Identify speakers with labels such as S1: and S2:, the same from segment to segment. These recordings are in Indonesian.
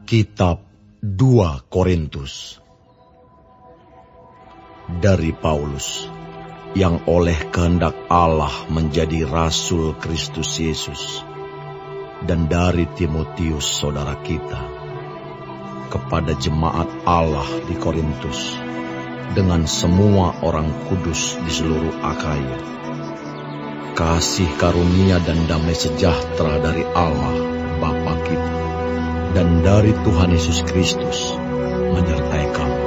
S1: Kitab 2 Korintus dari Paulus, yang oleh kehendak Allah menjadi Rasul Kristus Yesus, dan dari Timotius saudara kita, kepada jemaat Allah di Korintus, dengan semua orang kudus di seluruh Akhaya. Kasih karunia dan damai sejahtera dari Allah Bapa kita dan dari Tuhan Yesus Kristus menyertai kamu.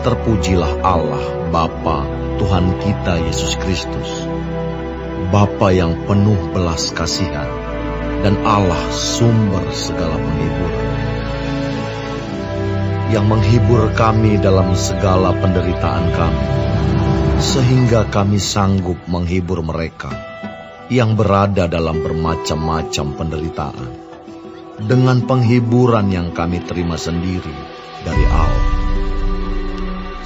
S1: Terpujilah Allah Bapa Tuhan kita Yesus Kristus, Bapa yang penuh belas kasihan dan Allah sumber segala penghiburan, yang menghibur kami dalam segala penderitaan kami, sehingga kami sanggup menghibur mereka yang berada dalam bermacam-macam penderitaan, dengan penghiburan yang kami terima sendiri dari Allah.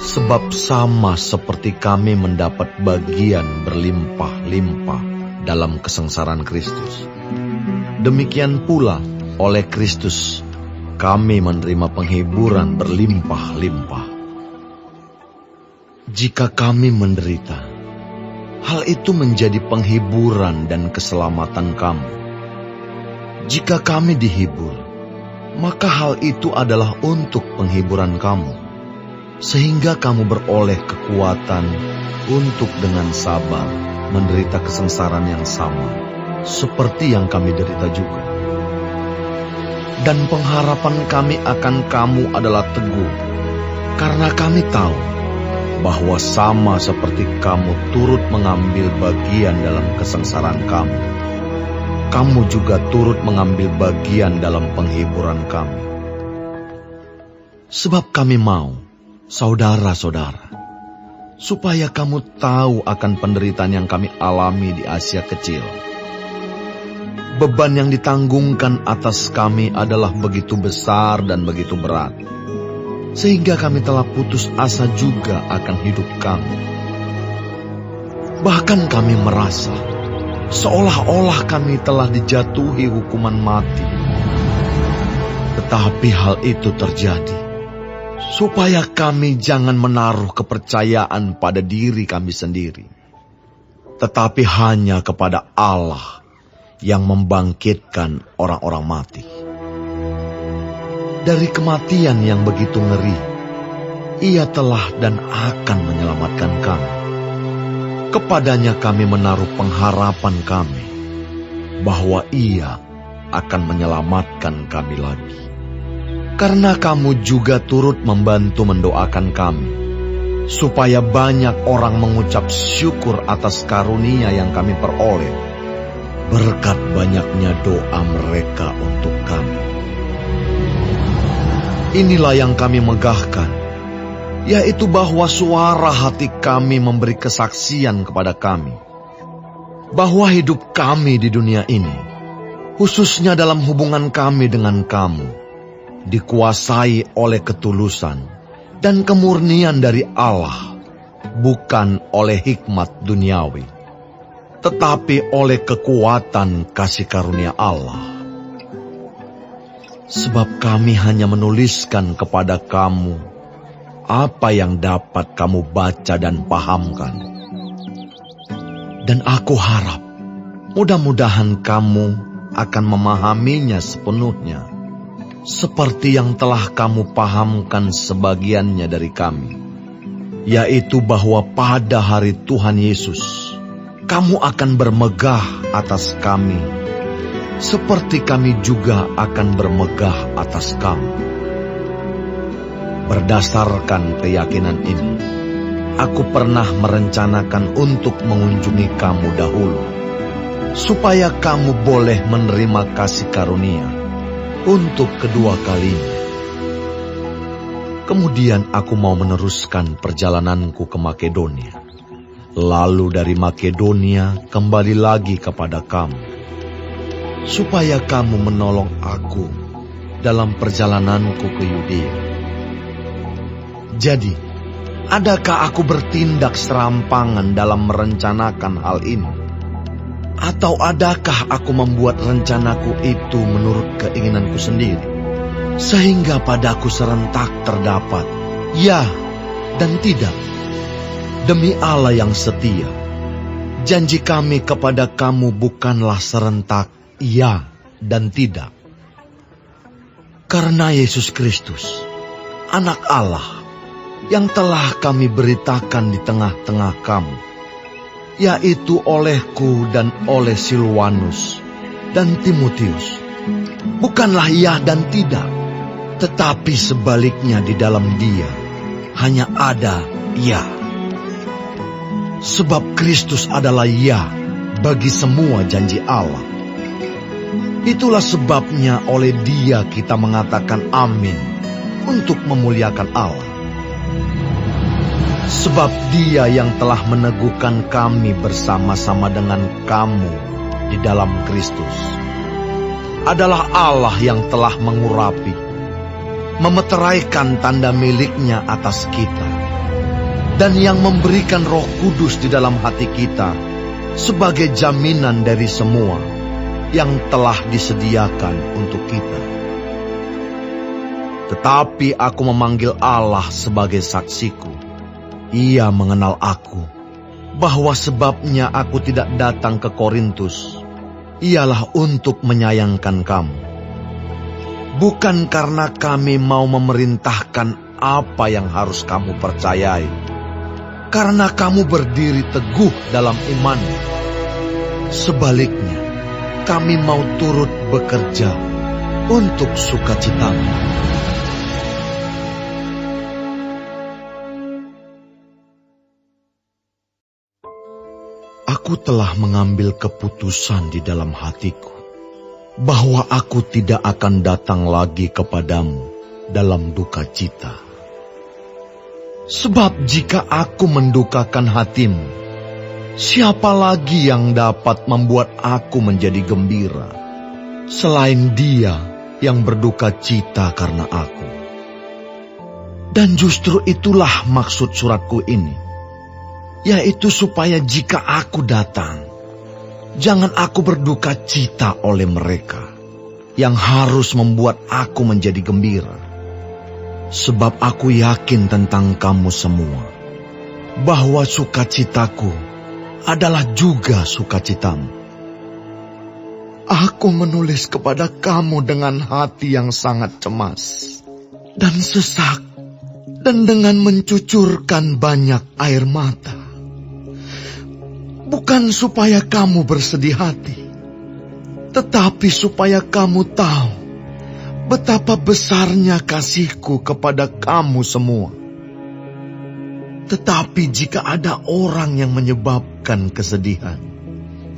S1: Sebab sama seperti kami mendapat bagian berlimpah-limpah dalam kesengsaraan Kristus, demikian pula oleh Kristus kami menerima penghiburan berlimpah-limpah. Jika kami menderita, hal itu menjadi penghiburan dan keselamatan kamu. Jika kami dihibur, maka hal itu adalah untuk penghiburan kamu, sehingga kamu beroleh kekuatan untuk dengan sabar menderita kesengsaraan yang sama, seperti yang kami derita juga. Dan pengharapan kami akan kamu adalah teguh, karena kami tahu bahwa sama seperti kamu turut mengambil bagian dalam kesengsaraan kami, kamu juga turut mengambil bagian dalam penghiburan kami. Sebab kami mau, saudara-saudara, supaya kamu tahu akan penderitaan yang kami alami di Asia Kecil. Beban yang ditanggungkan atas kami adalah begitu besar dan begitu berat, sehingga kami telah putus asa juga akan hidup kami. Bahkan kami merasa seolah-olah kami telah dijatuhi hukuman mati. Tetapi hal itu terjadi supaya kami jangan menaruh kepercayaan pada diri kami sendiri, tetapi hanya kepada Allah yang membangkitkan orang-orang mati. Dari kematian yang begitu ngeri, Ia telah dan akan menyelamatkan kami. Kepadanya kami menaruh pengharapan kami, bahwa Ia akan menyelamatkan kami lagi. Karena kamu juga turut membantu mendoakan kami, supaya banyak orang mengucap syukur atas karunia yang kami peroleh, berkat banyaknya doa mereka untuk kami. Inilah yang kami megahkan, yaitu bahwa suara hati kami memberi kesaksian kepada kami, bahwa hidup kami di dunia ini, khususnya dalam hubungan kami dengan kamu, dikuasai oleh ketulusan dan kemurnian dari Allah, bukan oleh hikmat duniawi, tetapi oleh kekuatan kasih karunia Allah. Sebab kami hanya menuliskan kepada kamu apa yang dapat kamu baca dan pahamkan. Dan aku harap mudah-mudahan kamu akan memahaminya sepenuhnya, seperti yang telah kamu pahamkan sebagiannya dari kami, yaitu bahwa pada hari Tuhan Yesus kamu akan bermegah atas kami, seperti kami juga akan bermegah atas kamu. Berdasarkan keyakinan ini, aku pernah merencanakan untuk mengunjungi kamu dahulu, supaya kamu boleh menerima kasih karunia untuk kedua kalinya. Kemudian aku mau meneruskan perjalananku ke Makedonia, lalu dari Makedonia kembali lagi kepada kamu, supaya kamu menolong aku dalam perjalananku ke Yudea. Jadi, adakah aku bertindak serampangan dalam merencanakan hal ini? Atau adakah aku membuat rencanaku itu menurut keinginanku sendiri, sehingga padaku serentak terdapat ya dan tidak? Demi Allah yang setia, janji kami kepada kamu bukanlah serentak ya dan tidak. Karena Yesus Kristus, Anak Allah, yang telah kami beritakan di tengah-tengah kamu, yaitu olehku dan oleh Silwanus dan Timotius, bukanlah ya dan tidak, tetapi sebaliknya di dalam Dia hanya ada ya. Sebab Kristus adalah ya bagi semua janji Allah. Itulah sebabnya oleh Dia kita mengatakan amin untuk memuliakan Allah. Sebab Dia yang telah meneguhkan kami bersama-sama dengan kamu di dalam Kristus adalah Allah yang telah mengurapi, memeteraikan tanda miliknya atas kita, dan yang memberikan Roh Kudus di dalam hati kita sebagai jaminan dari semua yang telah disediakan untuk kita. Tetapi aku memanggil Allah sebagai saksiku. Ia mengenal aku, bahwa sebabnya aku tidak datang ke Korintus ialah untuk menyayangkan kamu. Bukan karena kami mau memerintahkan apa yang harus kamu percayai, karena kamu berdiri teguh dalam iman. Sebaliknya, kami mau turut bekerja untuk sukacitamu. Aku telah mengambil keputusan di dalam hatiku, bahwa aku tidak akan datang lagi kepadamu dalam duka cita. Sebab jika aku mendukakan hatimu, siapa lagi yang dapat membuat aku menjadi gembira, selain Dia yang berduka cita karena aku? Dan justru itulah maksud suratku ini, yaitu supaya jika aku datang, jangan aku berduka cita oleh mereka yang harus membuat aku menjadi gembira. Sebab aku yakin tentang kamu semua, bahwa sukacitaku adalah juga sukacitamu. Aku menulis kepada kamu dengan hati yang sangat cemas dan sesak, dan dengan mencucurkan banyak air mata. Bukan supaya kamu bersedih hati, tetapi supaya kamu tahu betapa besarnya kasihku kepada kamu semua. Tetapi jika ada orang yang menyebabkan kesedihan,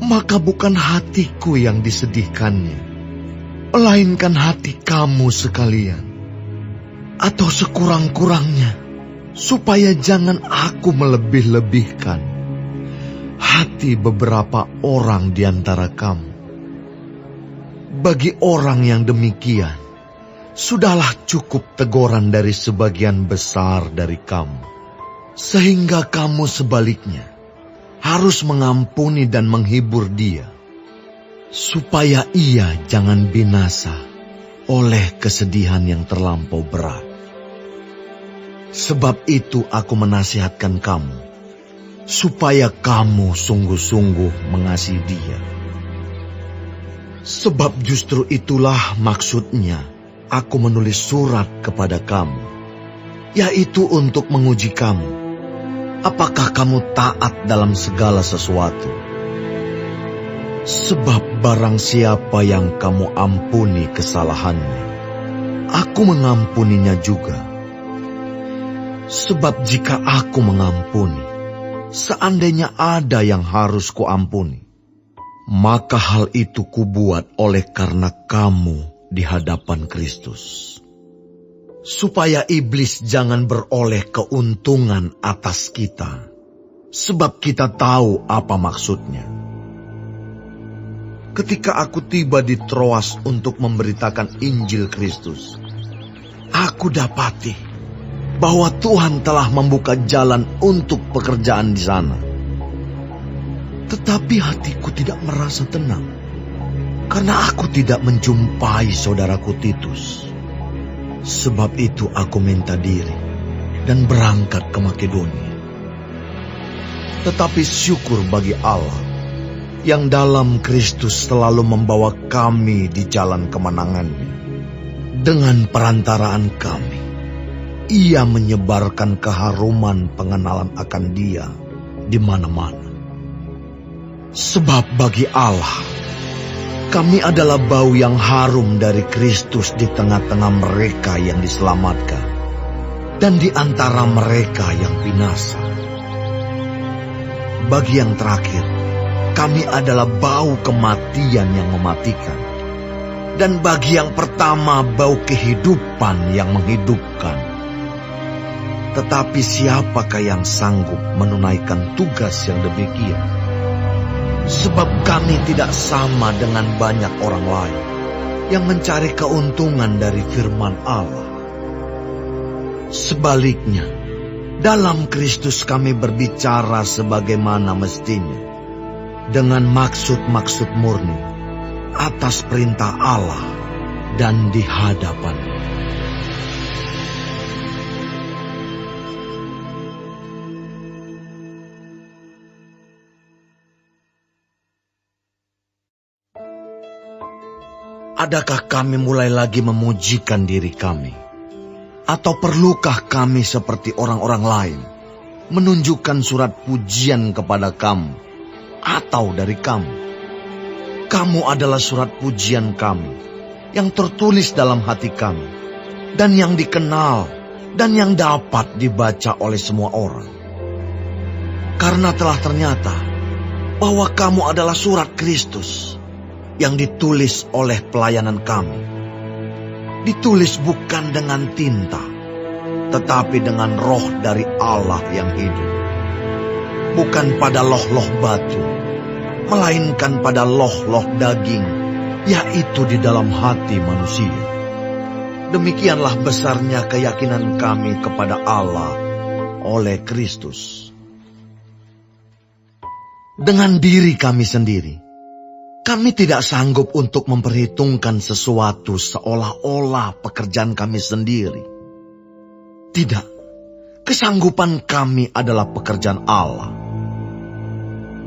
S1: maka bukan hatiku yang disedihkannya, melainkan hati kamu sekalian. Atau sekurang-kurangnya, supaya jangan aku melebih-lebihkan hati beberapa orang di antara kamu. Bagi orang yang demikian, sudahlah cukup teguran dari sebagian besar dari kamu, sehingga kamu sebaliknya harus mengampuni dan menghibur dia, supaya ia jangan binasa oleh kesedihan yang terlampau berat. Sebab itu aku menasihatkan kamu, supaya kamu sungguh-sungguh mengasihi dia. Sebab justru itulah maksudnya aku menulis surat kepada kamu, yaitu untuk menguji kamu, apakah kamu taat dalam segala sesuatu. Sebab barang siapa yang kamu ampuni kesalahannya, aku mengampuninya juga. Sebab jika aku mengampuni, seandainya ada yang harus kuampuni, maka hal itu kubuat oleh karena kamu di hadapan Kristus, supaya iblis jangan beroleh keuntungan atas kita, sebab kita tahu apa maksudnya. Ketika aku tiba di Troas untuk memberitakan Injil Kristus, aku dapati bahwa Tuhan telah membuka jalan untuk pekerjaan di sana. Tetapi hatiku tidak merasa tenang, karena aku tidak menjumpai saudaraku Titus. Sebab itu aku minta diri dan berangkat ke Makedonia. Tetapi syukur bagi Allah, yang dalam Kristus selalu membawa kami di jalan kemenangannya. Dengan perantaraan kami, Ia menyebarkan keharuman pengenalan akan Dia di mana-mana. Sebab bagi Allah, kami adalah bau yang harum dari Kristus di tengah-tengah mereka yang diselamatkan dan di antara mereka yang binasa. Bagi yang terakhir, kami adalah bau kematian yang mematikan, dan bagi yang pertama bau kehidupan yang menghidupkan. Tetapi siapakah yang sanggup menunaikan tugas yang demikian? Sebab kami tidak sama dengan banyak orang lain yang mencari keuntungan dari firman Allah. Sebaliknya, dalam Kristus kami berbicara sebagaimana mestinya, dengan maksud-maksud murni, atas perintah Allah dan di hadapan-Nya. Adakah kami mulai lagi memujikan diri kami? Atau perlukah kami seperti orang-orang lain, menunjukkan surat pujian kepada kamu, atau dari kamu? Kamu adalah surat pujian kami, yang tertulis dalam hati kami, dan yang dikenal, dan yang dapat dibaca oleh semua orang. Karena telah ternyata, bahwa kamu adalah surat Kristus, yang ditulis oleh pelayanan kami. Ditulis bukan dengan tinta, tetapi dengan roh dari Allah yang hidup. Bukan pada loh-loh batu, melainkan pada loh-loh daging, yaitu di dalam hati manusia. Demikianlah besarnya keyakinan kami kepada Allah oleh Kristus. Dengan diri kami sendiri, kami tidak sanggup untuk memperhitungkan sesuatu seolah-olah pekerjaan kami sendiri. Tidak, kesanggupan kami adalah pekerjaan Allah.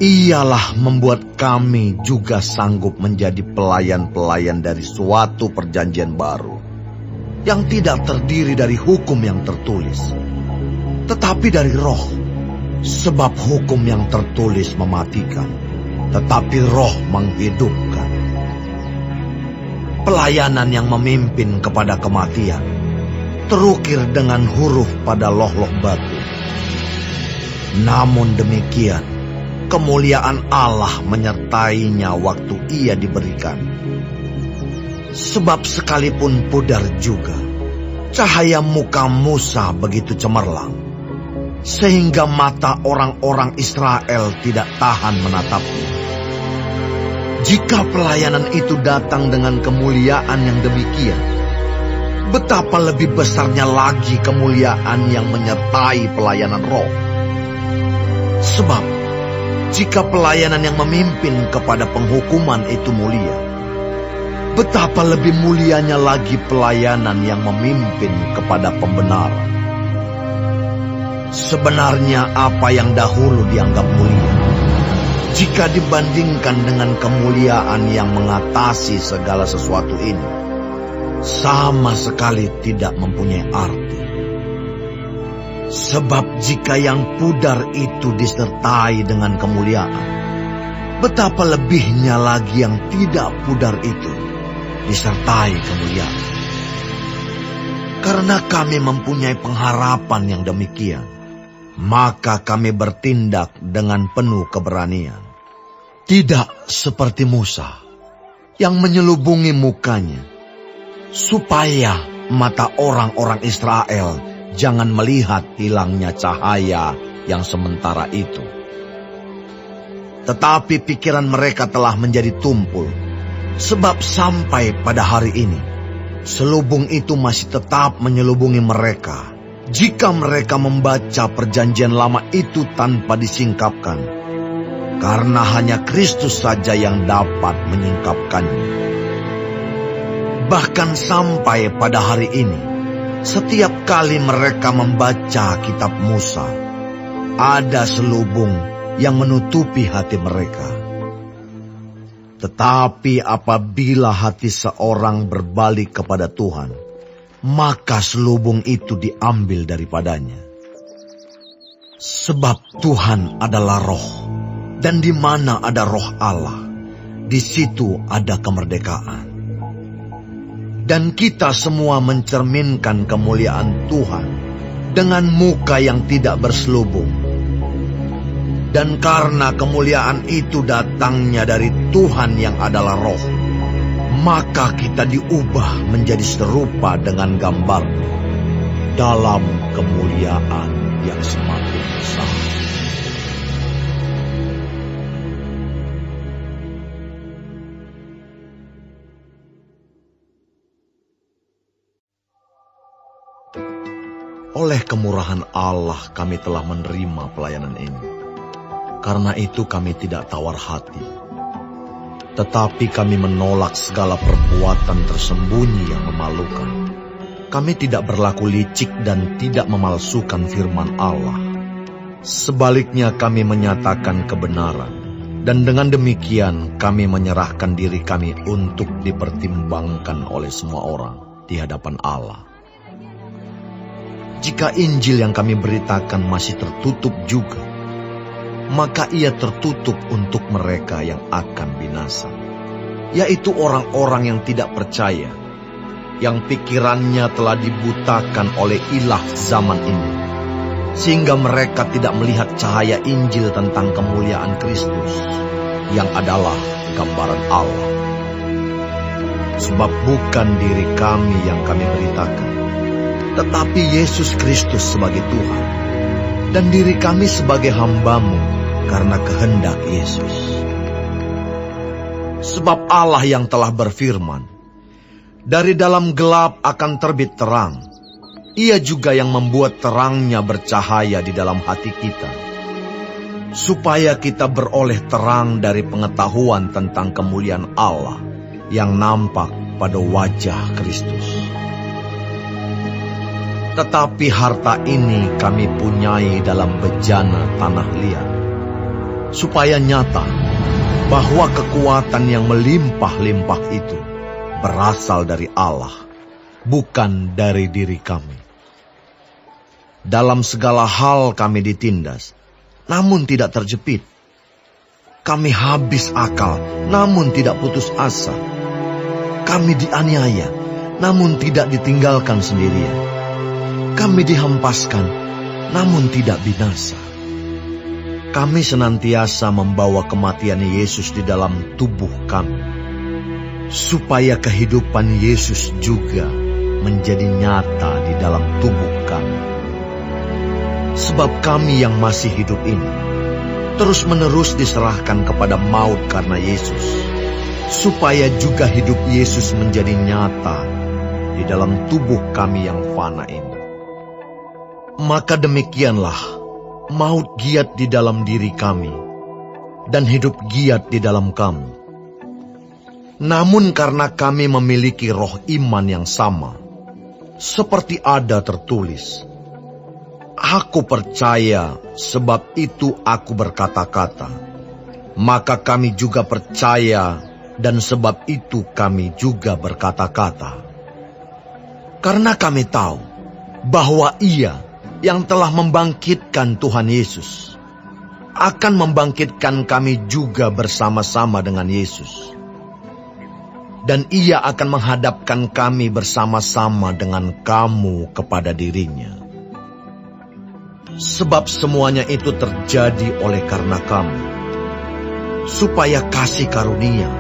S1: Ialah membuat kami juga sanggup menjadi pelayan-pelayan dari suatu perjanjian baru, yang tidak terdiri dari hukum yang tertulis, tetapi dari roh. Sebab hukum yang tertulis mematikan, tetapi roh menghidupkan. Pelayanan yang memimpin kepada kematian terukir dengan huruf pada loh-loh batu. Namun demikian, kemuliaan Allah menyertainya waktu ia diberikan. Sebab sekalipun pudar juga, cahaya muka Musa begitu cemerlang, sehingga mata orang-orang Israel tidak tahan menatapnya. Jika pelayanan itu datang dengan kemuliaan yang demikian, betapa lebih besarnya lagi kemuliaan yang menyertai pelayanan roh. Sebab, jika pelayanan yang memimpin kepada penghukuman itu mulia, betapa lebih mulianya lagi pelayanan yang memimpin kepada pembenaran. Sebenarnya apa yang dahulu dianggap mulia, jika dibandingkan dengan kemuliaan yang mengatasi segala sesuatu ini, sama sekali tidak mempunyai arti. Sebab jika yang pudar itu disertai dengan kemuliaan, betapa lebihnya lagi yang tidak pudar itu disertai kemuliaan. Karena kami mempunyai pengharapan yang demikian, maka kami bertindak dengan penuh keberanian. Tidak seperti Musa yang menyelubungi mukanya, supaya mata orang-orang Israel jangan melihat hilangnya cahaya yang sementara itu. Tetapi pikiran mereka telah menjadi tumpul, sebab sampai pada hari ini, selubung itu masih tetap menyelubungi mereka. Jika mereka membaca perjanjian lama itu tanpa disingkapkan, karena hanya Kristus saja yang dapat menyingkapkannya. Bahkan sampai pada hari ini, setiap kali mereka membaca kitab Musa, ada selubung yang menutupi hati mereka. Tetapi apabila hati seorang berbalik kepada Tuhan, maka selubung itu diambil daripadanya. Sebab Tuhan adalah Roh, dan di mana ada Roh Allah, di situ ada kemerdekaan. Dan kita semua mencerminkan kemuliaan Tuhan dengan muka yang tidak berselubung. Dan karena kemuliaan itu datangnya dari Tuhan yang adalah Roh, maka kita diubah menjadi serupa dengan gambar-Nya dalam kemuliaan yang semakin besar. Oleh kemurahan Allah kami telah menerima pelayanan ini. Karena itu kami tidak tawar hati. Tetapi kami menolak segala perbuatan tersembunyi yang memalukan. Kami tidak berlaku licik dan tidak memalsukan firman Allah. Sebaliknya kami menyatakan kebenaran. Dan dengan demikian kami menyerahkan diri kami untuk dipertimbangkan oleh semua orang di hadapan Allah. Jika Injil yang kami beritakan masih tertutup juga, maka ia tertutup untuk mereka yang akan binasa, yaitu orang-orang yang tidak percaya, yang pikirannya telah dibutakan oleh ilah zaman ini, sehingga mereka tidak melihat cahaya Injil tentang kemuliaan Kristus, yang adalah gambaran Allah. Sebab bukan diri kami yang kami beritakan, tetapi Yesus Kristus sebagai Tuhan, dan diri kami sebagai hamba-Mu karena kehendak Yesus. Sebab Allah yang telah berfirman, dari dalam gelap akan terbit terang, Ia juga yang membuat terangnya bercahaya di dalam hati kita, supaya kita beroleh terang dari pengetahuan tentang kemuliaan Allah yang nampak pada wajah Kristus. Tetapi harta ini kami punyai dalam bejana tanah liat, supaya nyata bahwa kekuatan yang melimpah-limpah itu berasal dari Allah, bukan dari diri kami. Dalam segala hal kami ditindas, namun tidak terjepit. Kami habis akal, namun tidak putus asa. Kami dianiaya, namun tidak ditinggalkan sendirian. Kami dihempaskan, namun tidak binasa. Kami senantiasa membawa kematian Yesus di dalam tubuh kami, supaya kehidupan Yesus juga menjadi nyata di dalam tubuh kami. Sebab kami yang masih hidup ini, terus-menerus diserahkan kepada maut karena Yesus, supaya juga hidup Yesus menjadi nyata di dalam tubuh kami yang fana ini. Maka demikianlah, maut giat di dalam diri kami, dan hidup giat di dalam kamu. Namun karena kami memiliki roh iman yang sama, seperti ada tertulis, aku percaya, sebab itu aku berkata-kata. Maka kami juga percaya, dan sebab itu kami juga berkata-kata. Karena kami tahu bahwa Ia yang telah membangkitkan Tuhan Yesus akan membangkitkan kami juga bersama-sama dengan Yesus. Dan Ia akan menghadapkan kami bersama-sama dengan kamu kepada diri-Nya. Sebab semuanya itu terjadi oleh karena kamu, supaya kasih karunia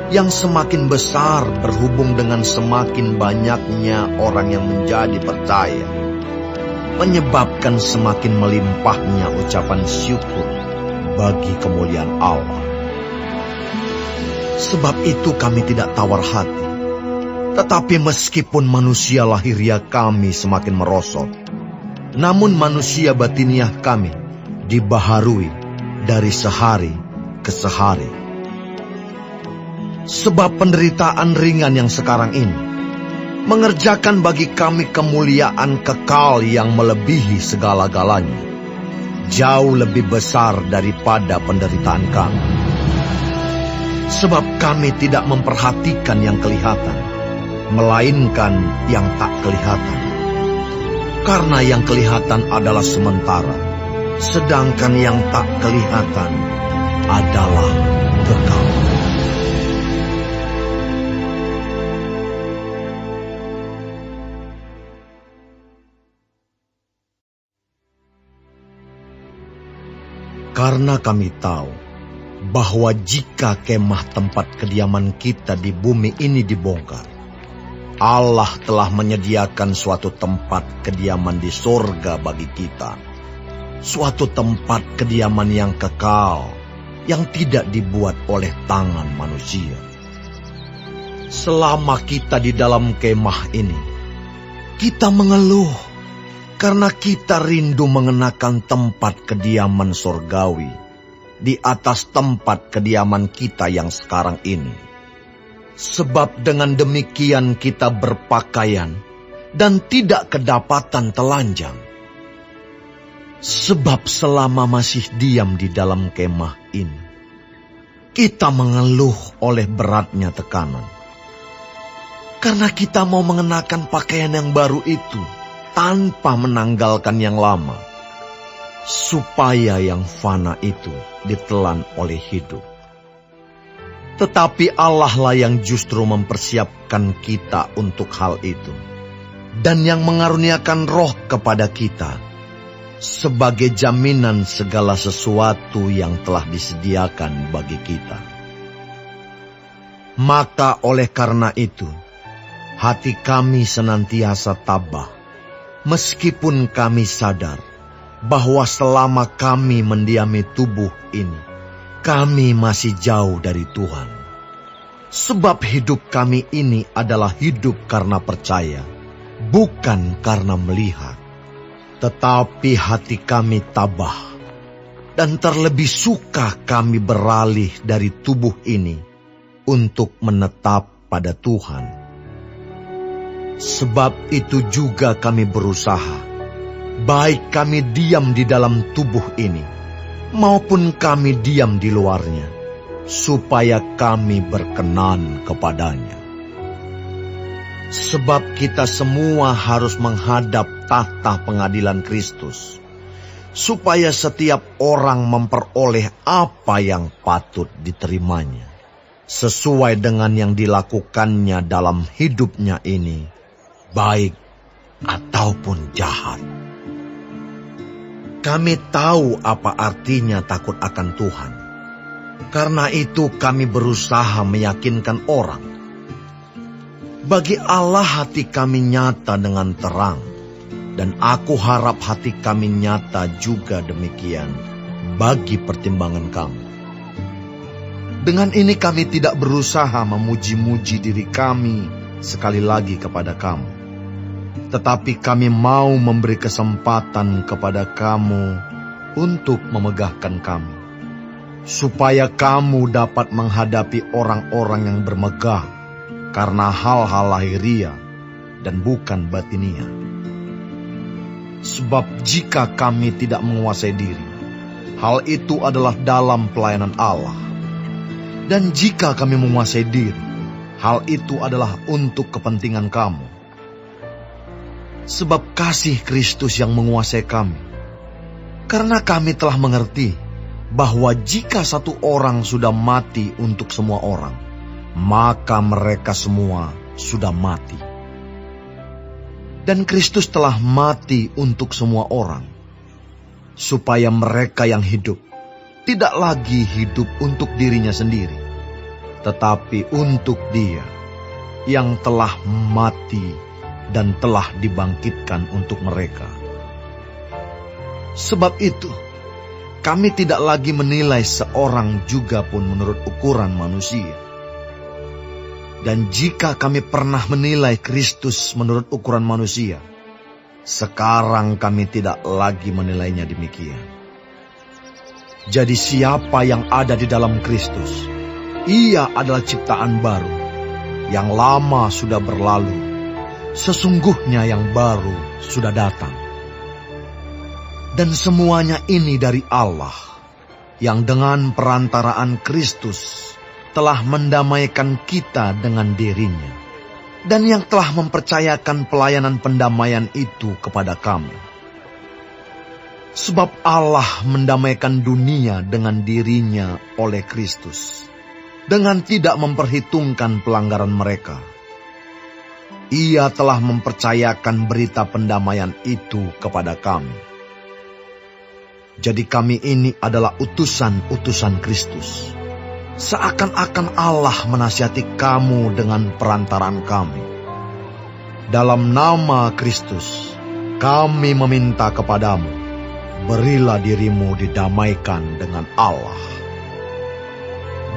S1: yang semakin besar berhubung dengan semakin banyaknya orang yang menjadi percaya, menyebabkan semakin melimpahnya ucapan syukur bagi kemuliaan Allah. Sebab itu kami tidak tawar hati, tetapi meskipun manusia lahiriah kami semakin merosot, namun manusia batiniah kami dibaharui dari sehari ke sehari. Sebab penderitaan ringan yang sekarang ini mengerjakan bagi kami kemuliaan kekal yang melebihi segala-galanya, jauh lebih besar daripada penderitaan kami. Sebab kami tidak memperhatikan yang kelihatan, melainkan yang tak kelihatan. Karena yang kelihatan adalah sementara, sedangkan yang tak kelihatan adalah kekal. Karena kami tahu bahwa jika kemah tempat kediaman kita di bumi ini dibongkar, Allah telah menyediakan suatu tempat kediaman di sorga bagi kita. Suatu tempat kediaman yang kekal, yang tidak dibuat oleh tangan manusia. Selama kita di dalam kemah ini, kita mengeluh karena kita rindu mengenakan tempat kediaman sorgawi di atas tempat kediaman kita yang sekarang ini. Sebab dengan demikian kita berpakaian dan tidak kedapatan telanjang. Sebab selama masih diam di dalam kemah ini, kita mengeluh oleh beratnya tekanan. Karena kita mau mengenakan pakaian yang baru itu tanpa menanggalkan yang lama, supaya yang fana itu ditelan oleh hidup. Tetapi Allah lah yang justru mempersiapkan kita untuk hal itu, dan yang mengaruniakan roh kepada kita, sebagai jaminan segala sesuatu yang telah disediakan bagi kita. Maka oleh karena itu, hati kami senantiasa tabah, meskipun kami sadar bahwa selama kami mendiami tubuh ini, kami masih jauh dari Tuhan. Sebab hidup kami ini adalah hidup karena percaya, bukan karena melihat. Tetapi hati kami tabah, dan terlebih suka kami beralih dari tubuh ini untuk menetap pada Tuhan. Sebab itu juga kami berusaha, baik kami diam di dalam tubuh ini, maupun kami diam di luarnya, supaya kami berkenan kepadanya. Sebab kita semua harus menghadap tahta pengadilan Kristus, supaya setiap orang memperoleh apa yang patut diterimanya, sesuai dengan yang dilakukannya dalam hidupnya ini, baik ataupun jahat. Kami tahu apa artinya takut akan Tuhan. Karena itu kami berusaha meyakinkan orang. Bagi Allah hati kami nyata dengan terang, dan aku harap hati kami nyata juga demikian bagi pertimbangan kamu. Dengan ini kami tidak berusaha memuji-muji diri kami sekali lagi kepada kamu. Tetapi kami mau memberi kesempatan kepada kamu untuk memegahkan kami, supaya kamu dapat menghadapi orang-orang yang bermegah karena hal-hal lahiriah dan bukan batiniah. Sebab jika kami tidak menguasai diri, hal itu adalah dalam pelayanan Allah. Dan jika kami menguasai diri, hal itu adalah untuk kepentingan kamu. Sebab kasih Kristus yang menguasai kami. Karena kami telah mengerti bahwa jika satu orang sudah mati untuk semua orang, maka mereka semua sudah mati. Dan Kristus telah mati untuk semua orang, supaya mereka yang hidup tidak lagi hidup untuk dirinya sendiri, tetapi untuk Dia yang telah mati dan telah dibangkitkan untuk mereka. Sebab itu, kami tidak lagi menilai seorang juga pun menurut ukuran manusia. Dan jika kami pernah menilai Kristus menurut ukuran manusia, sekarang kami tidak lagi menilainya demikian. Jadi siapa yang ada di dalam Kristus, ia adalah ciptaan baru. Yang lama sudah berlalu, sesungguhnya yang baru sudah datang. Dan semuanya ini dari Allah, yang dengan perantaraan Kristus telah mendamaikan kita dengan dirinya, dan yang telah mempercayakan pelayanan pendamaian itu kepada kami. Sebab Allah mendamaikan dunia dengan dirinya oleh Kristus, dengan tidak memperhitungkan pelanggaran mereka. Ia telah mempercayakan berita pendamaian itu kepada kami. Jadi kami ini adalah utusan-utusan Kristus. Seakan-akan Allah menasihati kamu dengan perantaraan kami. Dalam nama Kristus, kami meminta kepadamu, berilah dirimu didamaikan dengan Allah.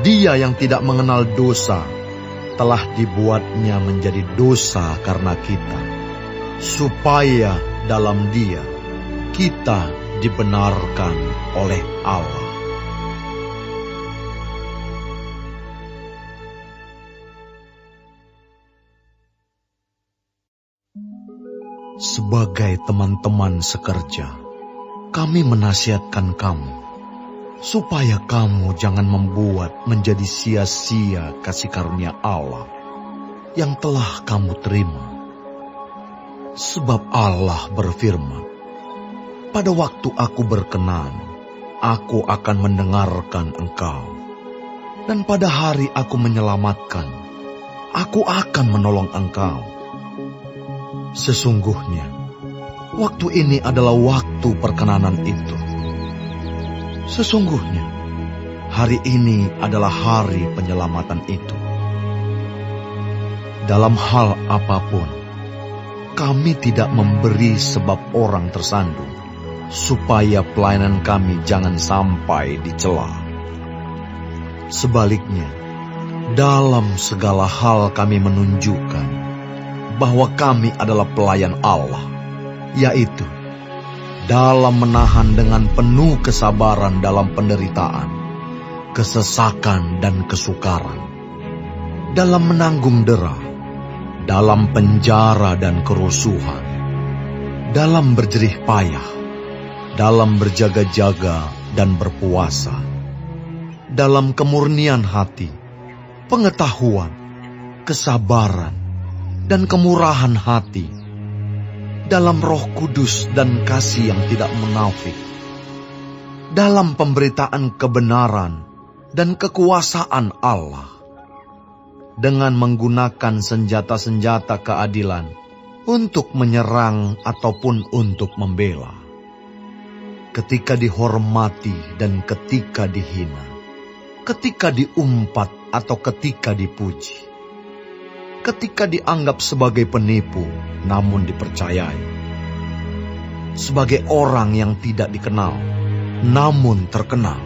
S1: Dia yang tidak mengenal dosa telah dibuatnya menjadi dosa karena kita, supaya dalam Dia kita dibenarkan oleh Allah. Sebagai teman-teman sekerja, kami menasihatkan kamu, supaya kamu jangan membuat menjadi sia-sia kasih karunia Allah yang telah kamu terima. Sebab Allah berfirman, pada waktu aku berkenan, aku akan mendengarkan engkau. Dan pada hari aku menyelamatkan, aku akan menolong engkau. Sesungguhnya, waktu ini adalah waktu perkenanan itu. Sesungguhnya, hari ini adalah hari penyelamatan itu. Dalam hal apapun, kami tidak memberi sebab orang tersandung, supaya pelayanan kami jangan sampai dicela. Sebaliknya, dalam segala hal kami menunjukkan bahwa kami adalah pelayan Allah, yaitu dalam menahan dengan penuh kesabaran dalam penderitaan, kesesakan dan kesukaran, dalam menanggung dera, dalam penjara dan kerusuhan, dalam berjerih payah, dalam berjaga-jaga dan berpuasa, dalam kemurnian hati, pengetahuan, kesabaran, dan kemurahan hati, dalam Roh Kudus dan kasih yang tidak munafik, dalam pemberitaan kebenaran dan kekuasaan Allah, dengan menggunakan senjata-senjata keadilan untuk menyerang ataupun untuk membela, ketika dihormati dan ketika dihina, ketika diumpat atau ketika dipuji, ketika dianggap sebagai penipu, namun dipercayai, sebagai orang yang tidak dikenal, namun terkenal,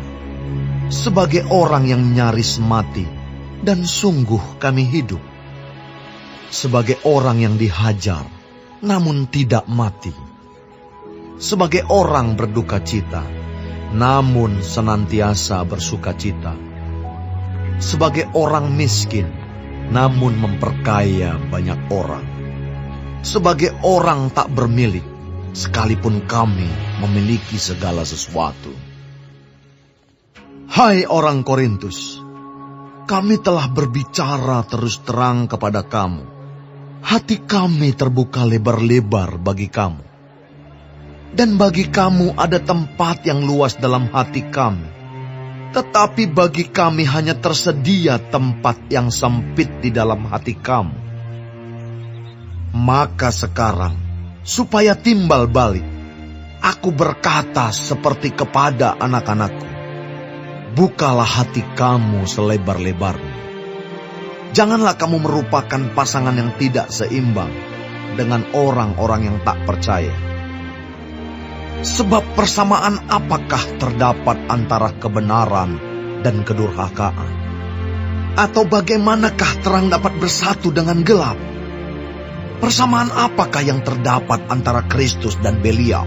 S1: sebagai orang yang nyaris mati, dan sungguh kami hidup, sebagai orang yang dihajar, namun tidak mati, sebagai orang berduka cita, namun senantiasa bersuka cita, sebagai orang miskin, namun memperkaya banyak orang, sebagai orang tak bermilik, sekalipun kami memiliki segala sesuatu. Hai orang Korintus, kami telah berbicara terus terang kepada kamu. Hati kami terbuka lebar-lebar bagi kamu. Dan bagi kamu ada tempat yang luas dalam hati kami. Tetapi bagi kami hanya tersedia tempat yang sempit di dalam hati kamu. Maka sekarang, supaya timbal balik, aku berkata seperti kepada anak-anakku, bukalah hati kamu selebar-lebarnya. Janganlah kamu merupakan pasangan yang tidak seimbang dengan orang-orang yang tak percaya. Sebab persamaan apakah terdapat antara kebenaran dan kedurhakaan? Atau bagaimanakah terang dapat bersatu dengan gelap? Persamaan apakah yang terdapat antara Kristus dan Belial?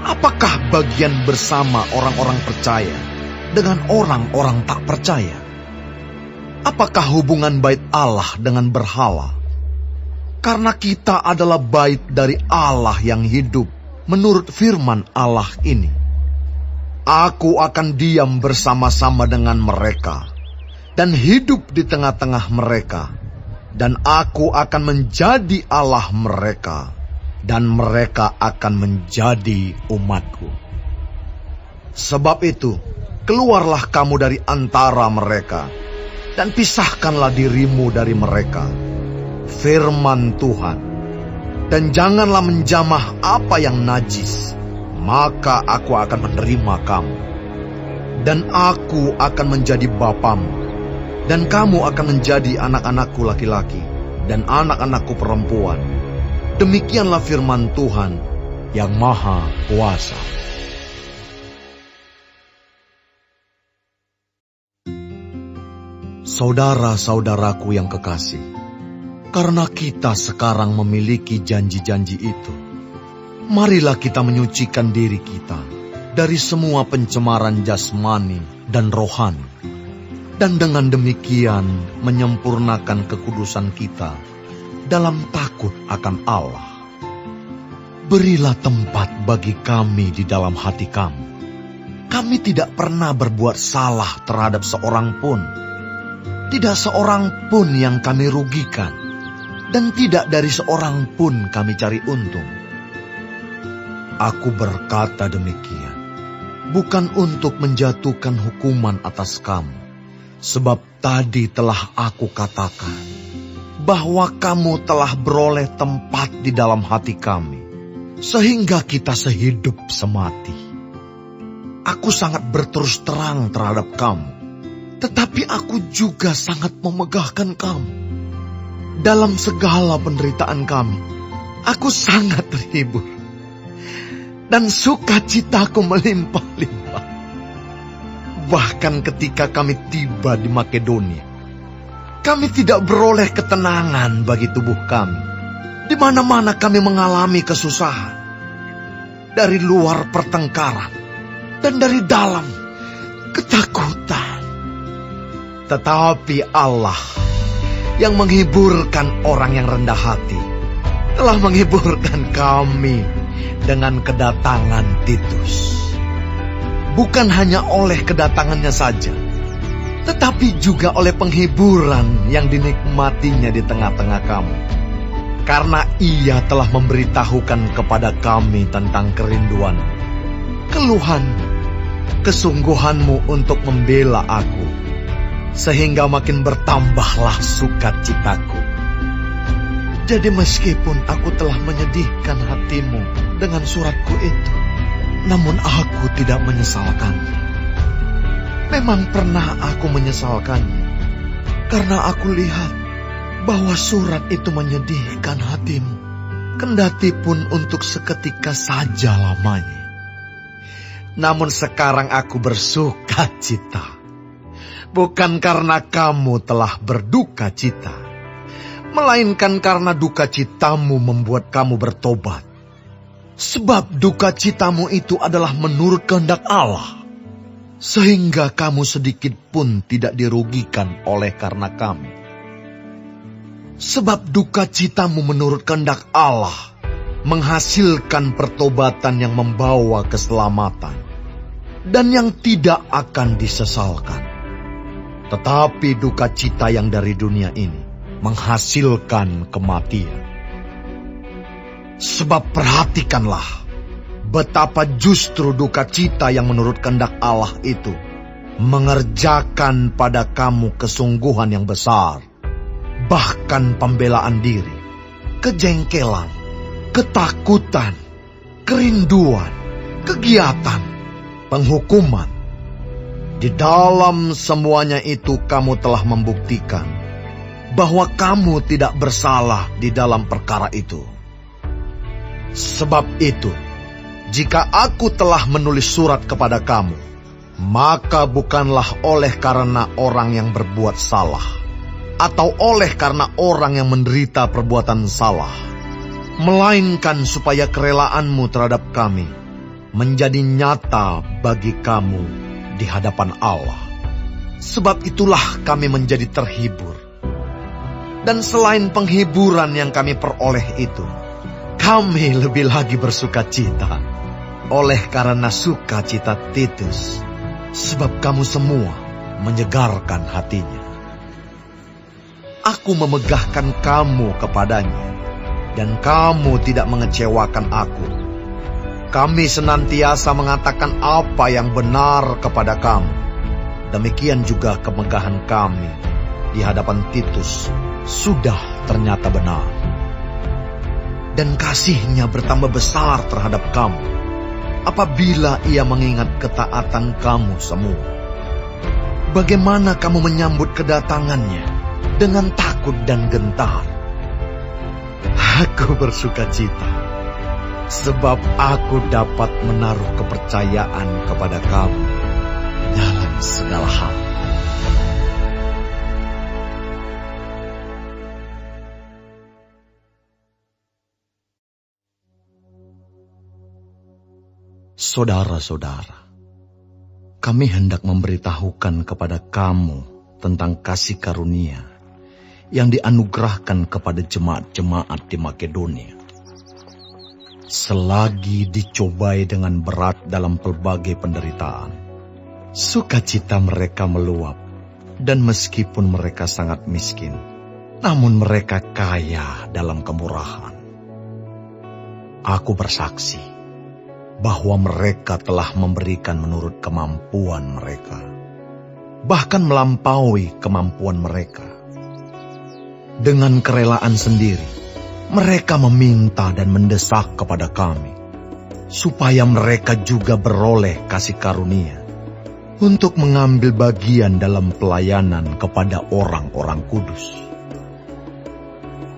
S1: Apakah bagian bersama orang-orang percaya dengan orang-orang tak percaya? Apakah hubungan bait Allah dengan berhala? Karena kita adalah bait dari Allah yang hidup menurut firman Allah ini. Aku akan diam bersama-sama dengan mereka dan hidup di tengah-tengah mereka, dan aku akan menjadi Allah mereka, dan mereka akan menjadi umatku. Sebab itu, keluarlah kamu dari antara mereka, dan pisahkanlah dirimu dari mereka. Firman Tuhan. Dan janganlah menjamah apa yang najis, maka aku akan menerima kamu. Dan aku akan menjadi bapamu, dan kamu akan menjadi anak-anakku laki-laki, dan anak-anakku perempuan. Demikianlah firman Tuhan yang Maha Kuasa. Saudara-saudaraku yang kekasih, karena kita sekarang memiliki janji-janji itu, marilah kita menyucikan diri kita dari semua pencemaran jasmani dan rohani, dan dengan demikian menyempurnakan kekudusan kita dalam takut akan Allah. Berilah tempat bagi kami di dalam hati kamu. Kami tidak pernah berbuat salah terhadap seorang pun. Tidak seorang pun yang kami rugikan, dan tidak dari seorang pun kami cari untung. Aku berkata demikian, bukan untuk menjatuhkan hukuman atas kamu, sebab tadi telah aku katakan, bahwa kamu telah beroleh tempat di dalam hati kami, sehingga kita sehidup semati. Aku sangat berterus terang terhadap kamu, tetapi aku juga sangat memegahkan kamu. Dalam segala penderitaan kami, aku sangat terhibur, dan sukacitaku melimpah-limpah. Bahkan ketika kami tiba di Makedonia, kami tidak beroleh ketenangan bagi tubuh kami. Di mana-mana kami mengalami kesusahan, dari luar pertengkaran, dan dari dalam ketakutan. Tetapi Allah yang menghiburkan orang yang rendah hati telah menghiburkan kami dengan kedatangan Titus. Bukan hanya oleh kedatangannya saja, tetapi juga oleh penghiburan yang dinikmatinya di tengah-tengah kamu. Karena ia telah memberitahukan kepada kami tentang kerinduan, keluhan, kesungguhanmu untuk membela aku, sehingga makin bertambahlah sukacitaku. Jadi meskipun aku telah menyedihkan hatimu dengan suratku itu, namun aku tidak menyesalkannya. Memang pernah aku menyesalkannya, karena aku lihat bahwa surat itu menyedihkan hatimu, kendati pun untuk seketika saja lamanya. Namun sekarang aku bersukacita, bukan karena kamu telah berduka cita, melainkan karena duka citamu membuat kamu bertobat. Sebab duka citamu itu adalah menurut kehendak Allah, sehingga kamu sedikit pun tidak dirugikan oleh karena kami. Sebab duka citamu menurut kehendak Allah menghasilkan pertobatan yang membawa keselamatan, dan yang tidak akan disesalkan. Tetapi duka cita yang dari dunia ini menghasilkan kematian. Sebab perhatikanlah betapa justru duka cita yang menurut kehendak Allah itu mengerjakan pada kamu kesungguhan yang besar, bahkan pembelaan diri, kejengkelan, ketakutan, kerinduan, kegiatan, penghukuman. Di dalam semuanya itu kamu telah membuktikan bahwa kamu tidak bersalah di dalam perkara itu. Sebab itu, jika aku telah menulis surat kepada kamu, maka bukanlah oleh karena orang yang berbuat salah, atau oleh karena orang yang menderita perbuatan salah, melainkan supaya kerelaanmu terhadap kami menjadi nyata bagi kamu di hadapan Allah. Sebab itulah kami menjadi terhibur. Dan selain penghiburan yang kami peroleh itu, kami lebih lagi bersukacita oleh karena sukacita Titus, sebab kamu semua menyegarkan hatinya. Aku memegahkan kamu kepadanya, dan kamu tidak mengecewakan aku. Kami senantiasa mengatakan apa yang benar kepada kamu. Demikian juga kemegahan kami di hadapan Titus sudah ternyata benar. Dan kasihnya bertambah besar terhadap kamu, apabila ia mengingat ketaatan kamu semua. Bagaimana kamu menyambut kedatangannya dengan takut dan gentar. Aku bersukacita, sebab aku dapat menaruh kepercayaan kepada kamu dalam segala hal. Saudara-saudara, kami hendak memberitahukan kepada kamu tentang kasih karunia yang dianugerahkan kepada jemaat-jemaat di Makedonia. Selagi dicobai dengan berat dalam pelbagai penderitaan, sukacita mereka meluap, dan meskipun mereka sangat miskin, namun mereka kaya dalam kemurahan. Aku bersaksi bahwa mereka telah memberikan menurut kemampuan mereka, bahkan melampaui kemampuan mereka. Dengan kerelaan sendiri, mereka meminta dan mendesak kepada kami, supaya mereka juga beroleh kasih karunia untuk mengambil bagian dalam pelayanan kepada orang-orang kudus.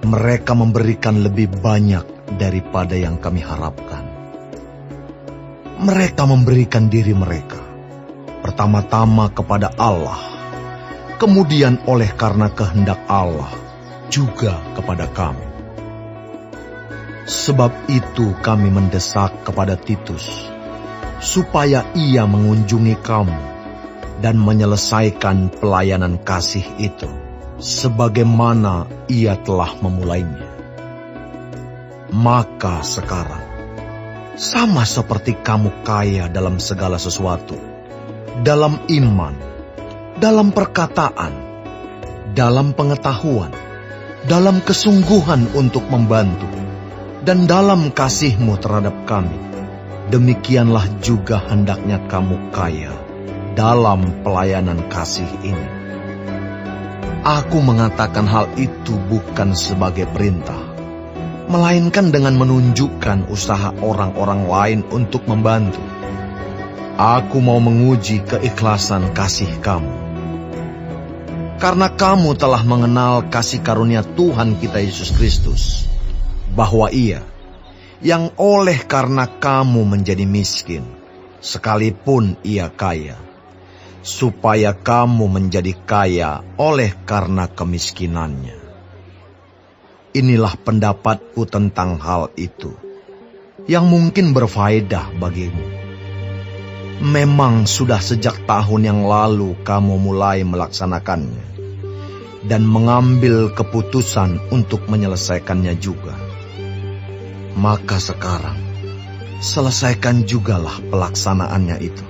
S1: Mereka memberikan lebih banyak daripada yang kami harapkan. Mereka memberikan diri mereka, pertama-tama kepada Allah, kemudian oleh karena kehendak Allah, juga kepada kami. Sebab itu kami mendesak kepada Titus, supaya ia mengunjungi kamu dan menyelesaikan pelayanan kasih itu, sebagaimana ia telah memulainya. Maka sekarang, sama seperti kamu kaya dalam segala sesuatu, dalam iman, dalam perkataan, dalam pengetahuan, dalam kesungguhan untuk membantu, dan dalam kasihmu terhadap kami, demikianlah juga hendaknya kamu kaya dalam pelayanan kasih ini. Aku mengatakan hal itu bukan sebagai perintah, melainkan dengan menunjukkan usaha orang-orang lain untuk membantu. Aku mau menguji keikhlasan kasih kamu. Karena kamu telah mengenal kasih karunia Tuhan kita Yesus Kristus, bahwa Ia, yang oleh karena kamu menjadi miskin, sekalipun Ia kaya, supaya kamu menjadi kaya oleh karena kemiskinannya. Inilah pendapatku tentang hal itu, yang mungkin berfaedah bagimu. Memang sudah sejak tahun yang lalu kamu mulai melaksanakannya, dan mengambil keputusan untuk menyelesaikannya juga. Maka sekarang, selesaikan jugalah pelaksanaannya itu.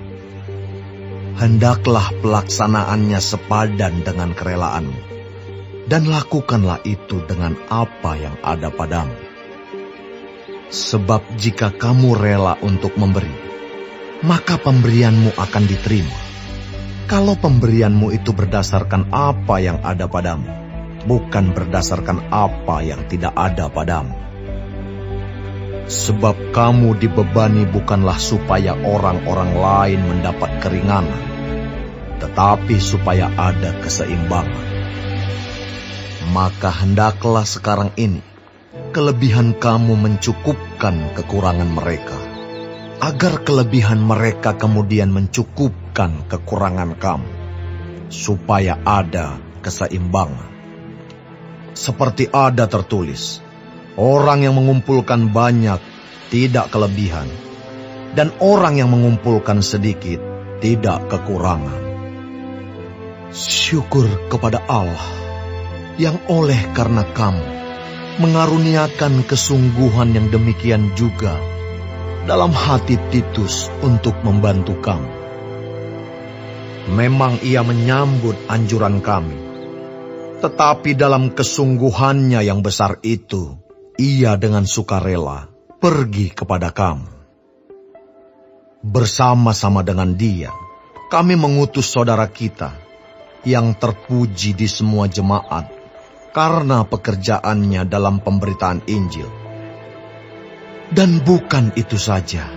S1: Hendaklah pelaksanaannya sepadan dengan kerelaanmu, dan lakukanlah itu dengan apa yang ada padamu. Sebab jika kamu rela untuk memberi, maka pemberianmu akan diterima. Kalau pemberianmu itu berdasarkan apa yang ada padamu, bukan berdasarkan apa yang tidak ada padamu. Sebab kamu dibebani bukanlah supaya orang-orang lain mendapat keringanan, tetapi supaya ada keseimbangan. Maka hendaklah sekarang ini kelebihan kamu mencukupkan kekurangan mereka, agar kelebihan mereka kemudian mencukupkan kekurangan kamu, supaya ada keseimbangan. Seperti ada tertulis, orang yang mengumpulkan banyak tidak kelebihan, dan orang yang mengumpulkan sedikit tidak kekurangan. Syukur kepada Allah yang oleh karena kamu mengaruniakan kesungguhan yang demikian juga dalam hati Titus untuk membantu kamu. Memang ia menyambut anjuran kami, tetapi dalam kesungguhannya yang besar itu, ia dengan sukarela pergi kepada kamu. Bersama-sama dengan dia, kami mengutus saudara kita yang terpuji di semua jemaat karena pekerjaannya dalam pemberitaan Injil. Dan bukan itu saja,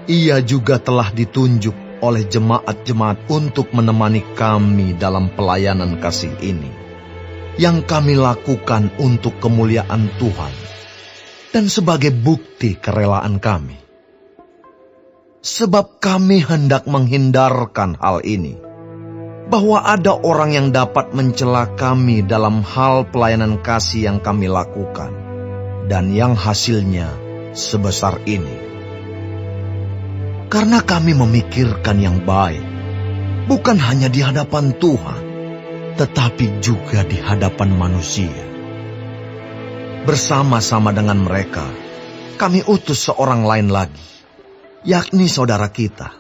S1: ia juga telah ditunjuk oleh jemaat-jemaat untuk menemani kami dalam pelayanan kasih ini, yang kami lakukan untuk kemuliaan Tuhan dan sebagai bukti kerelaan kami. Sebab kami hendak menghindarkan hal ini, bahwa ada orang yang dapat mencela kami dalam hal pelayanan kasih yang kami lakukan, dan yang hasilnya sebesar ini. Karena kami memikirkan yang baik, bukan hanya di hadapan Tuhan, tetapi juga di hadapan manusia. Bersama-sama dengan mereka, kami utus seorang lain lagi, yakni saudara kita,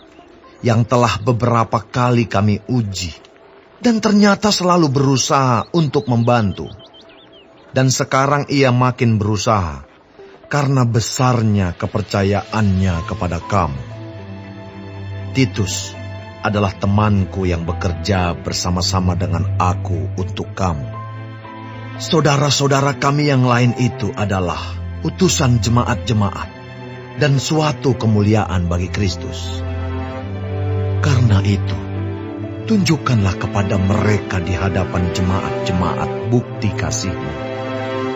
S1: yang telah beberapa kali kami uji, dan ternyata selalu berusaha untuk membantu. Dan sekarang ia makin berusaha, karena besarnya kepercayaannya kepada kamu. Titus adalah temanku yang bekerja bersama-sama dengan aku untuk kamu. Saudara-saudara kami yang lain itu adalah utusan jemaat-jemaat dan suatu kemuliaan bagi Kristus. Karena itu, tunjukkanlah kepada mereka di hadapan jemaat-jemaat bukti kasih-Mu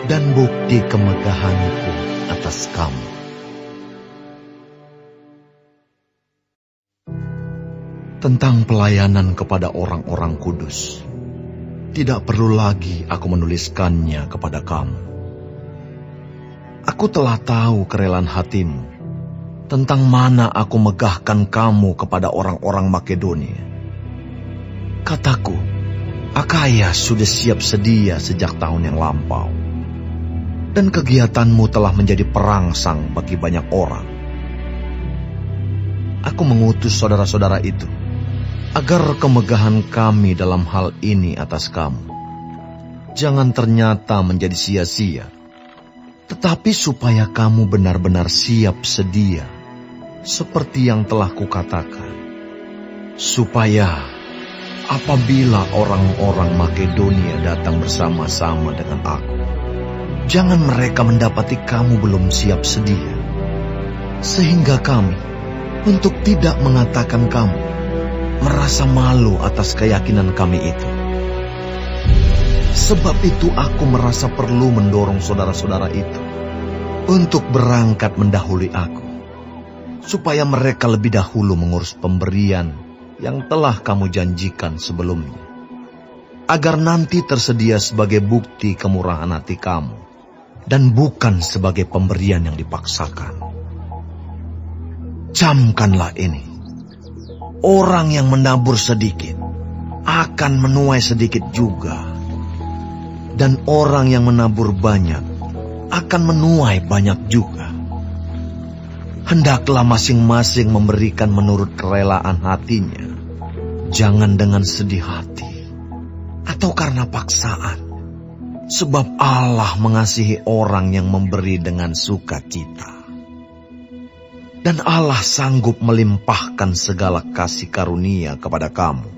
S1: dan bukti kemegahan-Ku atas kamu. Tentang pelayanan kepada orang-orang kudus, tidak perlu lagi aku menuliskannya kepada kamu. Aku telah tahu kerelaan hatimu, tentang mana aku megahkan kamu kepada orang-orang Makedonia. Kataku, Akaya sudah siap sedia sejak tahun yang lampau, dan kegiatanmu telah menjadi perangsang bagi banyak orang. Aku mengutus saudara-saudara itu, agar kemegahan kami dalam hal ini atas kamu jangan ternyata menjadi sia-sia, tetapi supaya kamu benar-benar siap sedia, seperti yang telah kukatakan, supaya apabila orang-orang Makedonia datang bersama-sama dengan aku, jangan mereka mendapati kamu belum siap sedia, sehingga kami, untuk tidak mengatakan kamu, merasa malu atas keyakinan kami itu. Sebab itu aku merasa perlu mendorong saudara-saudara itu untuk berangkat mendahului aku, supaya mereka lebih dahulu mengurus pemberian yang telah kamu janjikan sebelumnya, agar nanti tersedia sebagai bukti kemurahan hati kamu, dan bukan sebagai pemberian yang dipaksakan. Camkanlah ini. Orang yang menabur sedikit akan menuai sedikit juga, dan orang yang menabur banyak akan menuai banyak juga. Hendaklah masing-masing memberikan menurut kerelaan hatinya, jangan dengan sedih hati atau karena paksaan, sebab Allah mengasihi orang yang memberi dengan sukacita. Dan Allah sanggup melimpahkan segala kasih karunia kepada kamu,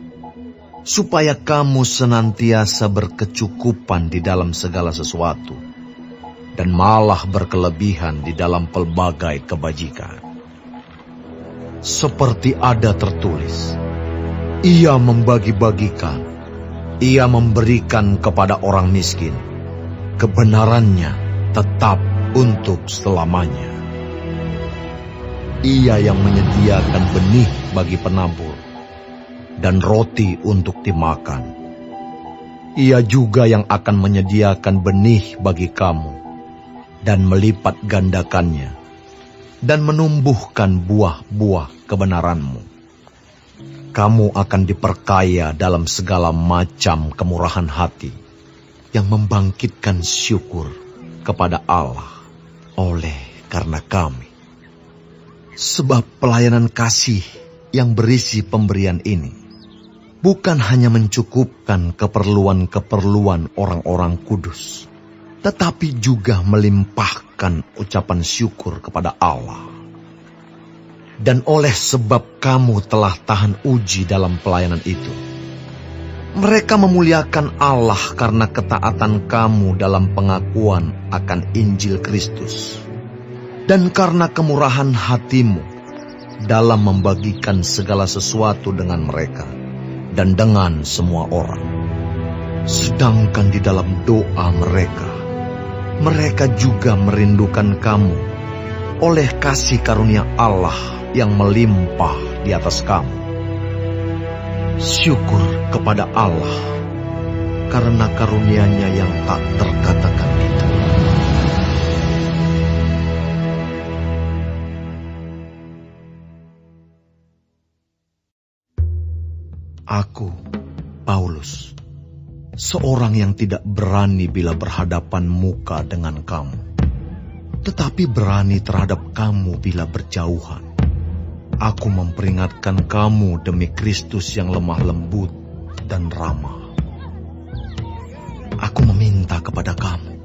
S1: supaya kamu senantiasa berkecukupan di dalam segala sesuatu, dan malah berkelebihan di dalam pelbagai kebajikan. Seperti ada tertulis, ia membagi-bagikan, ia memberikan kepada orang miskin, kebenarannya tetap untuk selamanya. Ia yang menyediakan benih bagi penabur dan roti untuk dimakan. Ia juga yang akan menyediakan benih bagi kamu dan melipat gandakannya, dan menumbuhkan buah-buah kebenaran-Mu. Kamu akan diperkaya dalam segala macam kemurahan hati yang membangkitkan syukur kepada Allah oleh karena kami. Sebab pelayanan kasih yang berisi pemberian ini bukan hanya mencukupkan keperluan-keperluan orang-orang kudus, tetapi juga melimpahkan ucapan syukur kepada Allah. Dan oleh sebab kamu telah tahan uji dalam pelayanan itu, mereka memuliakan Allah karena ketaatan kamu dalam pengakuan akan Injil Kristus, dan karena kemurahan hatimu dalam membagikan segala sesuatu dengan mereka dan dengan semua orang. Sedangkan di dalam doa mereka juga merindukan kamu oleh kasih karunia Allah yang melimpah di atas kamu. Syukur kepada Allah karena karunia-Nya yang tak terkatakan itu. Aku, Paulus, seorang yang tidak berani bila berhadapan muka dengan kamu, tetapi berani terhadap kamu bila berjauhan. Aku memperingatkan kamu demi Kristus yang lemah lembut dan ramah. Aku meminta kepada kamu,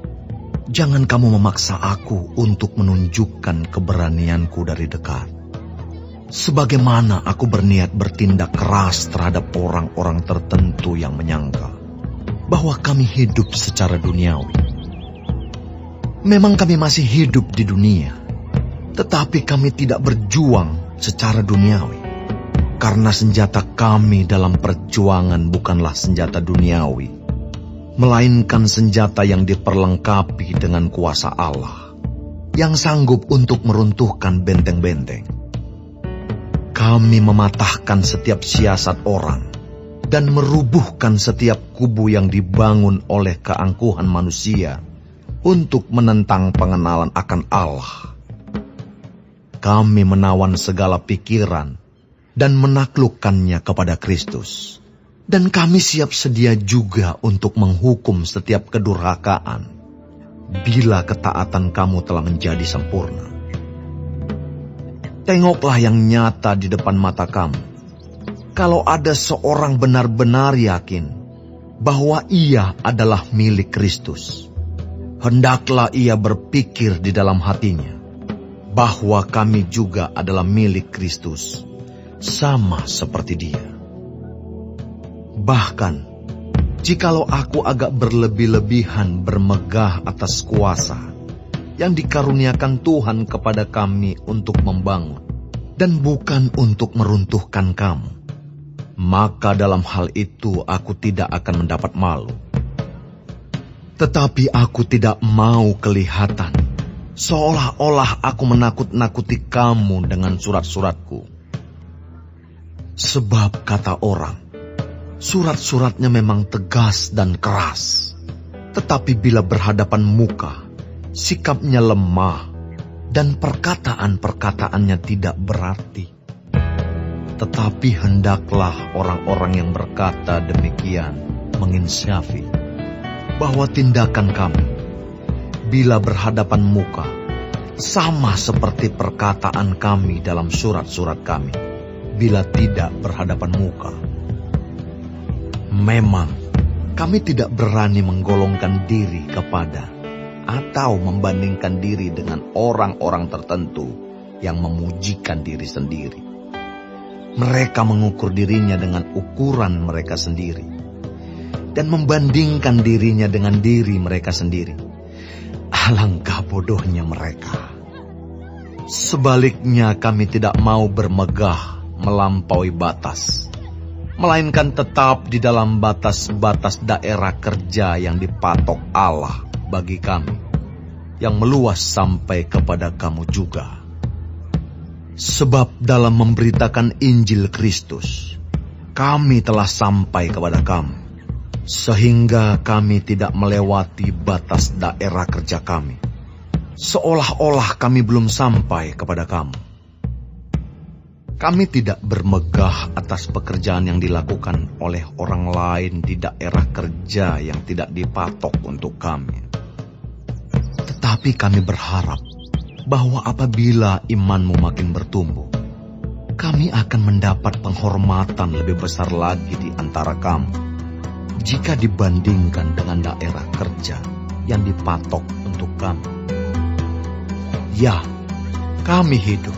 S1: jangan kamu memaksa aku untuk menunjukkan keberanianku dari dekat. Sebagaimana aku berniat bertindak keras terhadap orang-orang tertentu yang menyangka bahwa kami hidup secara duniawi. Memang kami masih hidup di dunia, tetapi kami tidak berjuang secara duniawi, karena senjata kami dalam perjuangan bukanlah senjata duniawi, melainkan senjata yang diperlengkapi dengan kuasa Allah, yang sanggup untuk meruntuhkan benteng-benteng. Kami mematahkan setiap siasat orang, dan merubuhkan setiap kubu yang dibangun oleh keangkuhan manusia untuk menentang pengenalan akan Allah. Kami menawan segala pikiran dan menaklukkannya kepada Kristus. Dan kami siap sedia juga untuk menghukum setiap kedurhakaan bila ketaatan kamu telah menjadi sempurna. Tengoklah yang nyata di depan mata kamu. Kalau ada seorang benar-benar yakin bahwa ia adalah milik Kristus, hendaklah ia berpikir di dalam hatinya bahwa kami juga adalah milik Kristus, sama seperti Dia. Bahkan, jikalau aku agak berlebih-lebihan bermegah atas kuasa yang dikaruniakan Tuhan kepada kami untuk membangun, dan bukan untuk meruntuhkan kamu, maka dalam hal itu aku tidak akan mendapat malu. Tetapi aku tidak mau kelihatan seolah-olah aku menakut-nakuti kamu dengan surat-suratku. Sebab kata orang, surat-suratnya memang tegas dan keras, tetapi bila berhadapan muka, sikapnya lemah dan perkataan-perkataannya tidak berarti. Tetapi hendaklah orang-orang yang berkata demikian menginsafi bahwa tindakan kami bila berhadapan muka sama seperti perkataan kami dalam surat-surat kami bila tidak berhadapan muka. Memang kami tidak berani menggolongkan diri kepada atau membandingkan diri dengan orang-orang tertentu yang memujikan diri sendiri. Mereka mengukur dirinya dengan ukuran mereka sendiri dan membandingkan dirinya dengan diri mereka sendiri. Alangkah bodohnya mereka. Sebaliknya kami tidak mau bermegah melampaui batas, melainkan tetap di dalam batas-batas daerah kerja yang dipatok Allah bagi kami, yang meluas sampai kepada kamu juga. Sebab dalam memberitakan Injil Kristus, kami telah sampai kepada kamu, sehingga kami tidak melewati batas daerah kerja kami, seolah-olah kami belum sampai kepada kamu. Kami tidak bermegah atas pekerjaan yang dilakukan oleh orang lain di daerah kerja yang tidak dipatok untuk kami. Tetapi kami berharap bahwa apabila imanmu makin bertumbuh, kami akan mendapat penghormatan lebih besar lagi di antara kamu jika dibandingkan dengan daerah kerja yang dipatok untuk kami. Ya, kami hidup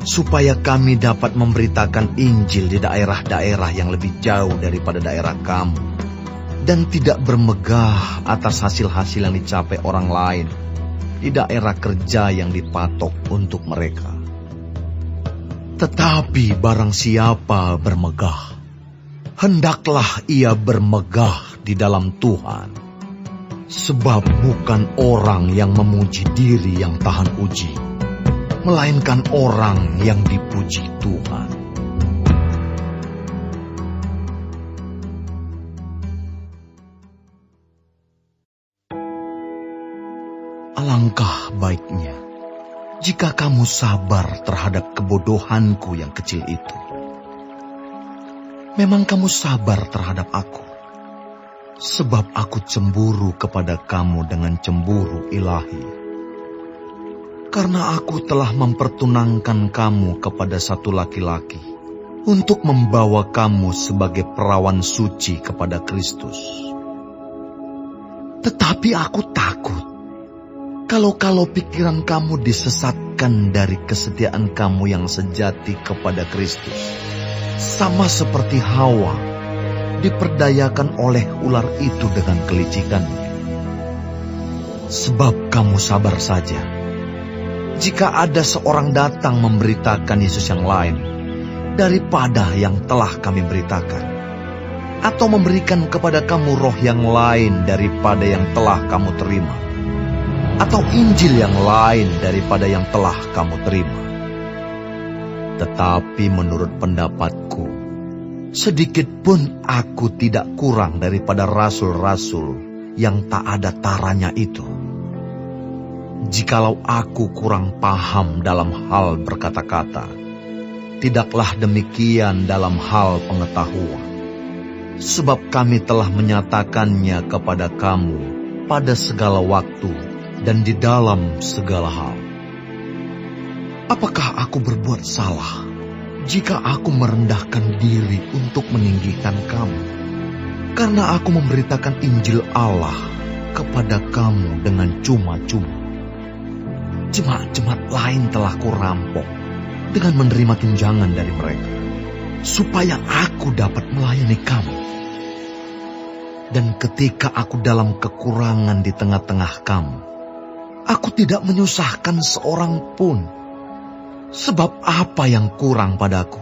S1: supaya kami dapat memberitakan Injil di daerah-daerah yang lebih jauh daripada daerah kamu, dan tidak bermegah atas hasil-hasil yang dicapai orang lain di daerah kerja yang dipatok untuk mereka. Tetapi barang siapa bermegah, hendaklah ia bermegah di dalam Tuhan. Sebab bukan orang yang memuji diri yang tahan uji, melainkan orang yang dipuji Tuhan. Alangkah baiknya jika kamu sabar terhadap kebodohanku yang kecil itu. Memang kamu sabar terhadap aku, sebab aku cemburu kepada kamu dengan cemburu ilahi. Karena aku telah mempertunangkan kamu kepada satu laki-laki untuk membawa kamu sebagai perawan suci kepada Kristus. Tetapi aku takut kalau pikiran kamu disesatkan dari kesetiaan kamu yang sejati kepada Kristus, sama seperti Hawa diperdayakan oleh ular itu dengan kelicikannya. Sebab kamu sabar saja jika ada seorang datang memberitakan Yesus yang lain daripada yang telah kami beritakan, atau memberikan kepada kamu roh yang lain daripada yang telah kamu terima, atau Injil yang lain daripada yang telah kamu terima. Tetapi menurut pendapatku, sedikit pun aku tidak kurang daripada rasul-rasul yang tak ada taranya itu. Jikalau aku kurang paham dalam hal berkata-kata, tidaklah demikian dalam hal pengetahuan. Sebab kami telah menyatakannya kepada kamu pada segala waktu dan di dalam segala hal. Apakah aku berbuat salah jika aku merendahkan diri untuk meninggikan kamu? Karena aku memberitakan Injil Allah kepada kamu dengan cuma-cuma. Jemaat-jemaat lain telah kurampok dengan menerima tunjangan dari mereka, supaya aku dapat melayani kamu. Dan ketika aku dalam kekurangan di tengah-tengah kamu, aku tidak menyusahkan seorang pun. Sebab apa yang kurang padaku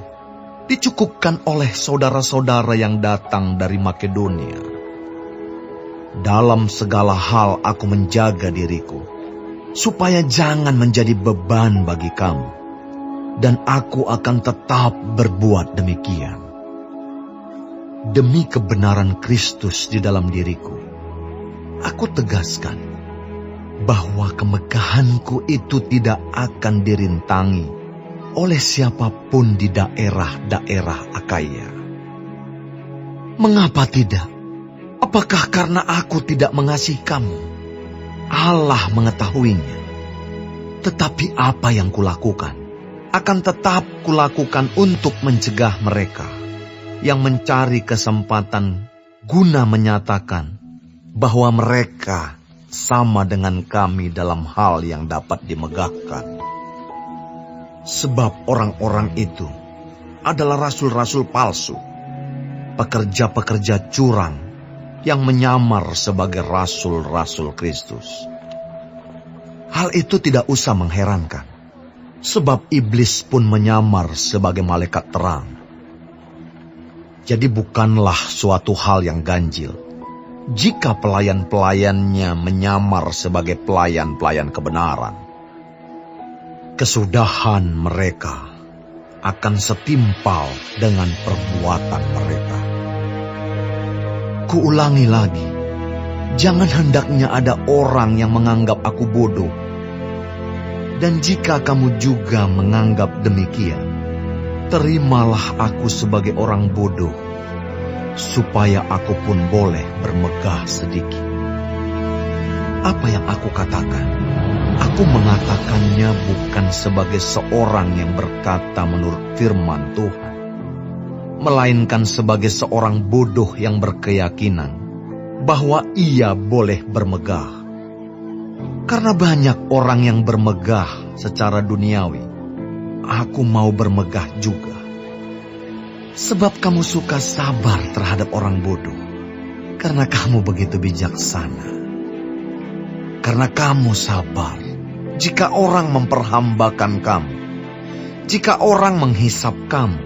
S1: dicukupkan oleh saudara-saudara yang datang dari Makedonia. Dalam segala hal aku menjaga diriku, supaya jangan menjadi beban bagi kamu, dan aku akan tetap berbuat demikian. Demi kebenaran Kristus di dalam diriku, aku tegaskan bahwa kemegahanku itu tidak akan dirintangi oleh siapapun di daerah-daerah Akaya. Mengapa tidak? Apakah karena aku tidak mengasihi kamu? Allah mengetahuinya. Tetapi apa yang kulakukan akan tetap kulakukan untuk mencegah mereka yang mencari kesempatan guna menyatakan bahwa mereka sama dengan kami dalam hal yang dapat dimegahkan. Sebab orang-orang itu adalah rasul-rasul palsu, pekerja-pekerja curang yang menyamar sebagai rasul-rasul Kristus. Hal itu tidak usah mengherankan, sebab iblis pun menyamar sebagai malaikat terang. Jadi bukanlah suatu hal yang ganjil jika pelayan-pelayannya menyamar sebagai pelayan-pelayan kebenaran. Kesudahan mereka akan setimpal dengan perbuatan mereka. Kuulangi lagi, jangan hendaknya ada orang yang menganggap aku bodoh Dan jika kamu juga menganggap demikian, terimalah aku sebagai orang bodoh, supaya aku pun boleh bermegah sedikit. Apa yang aku katakan, aku mengatakannya bukan sebagai seorang yang berkata menurut firman Tuhan, melainkan sebagai seorang bodoh yang berkeyakinan bahwa ia boleh bermegah. Karena banyak orang yang bermegah secara duniawi, aku mau bermegah juga. Sebab kamu suka sabar terhadap orang bodoh, karena kamu begitu bijaksana. Karena kamu sabar jika orang memperhambakan kamu, jika orang menghisap kamu,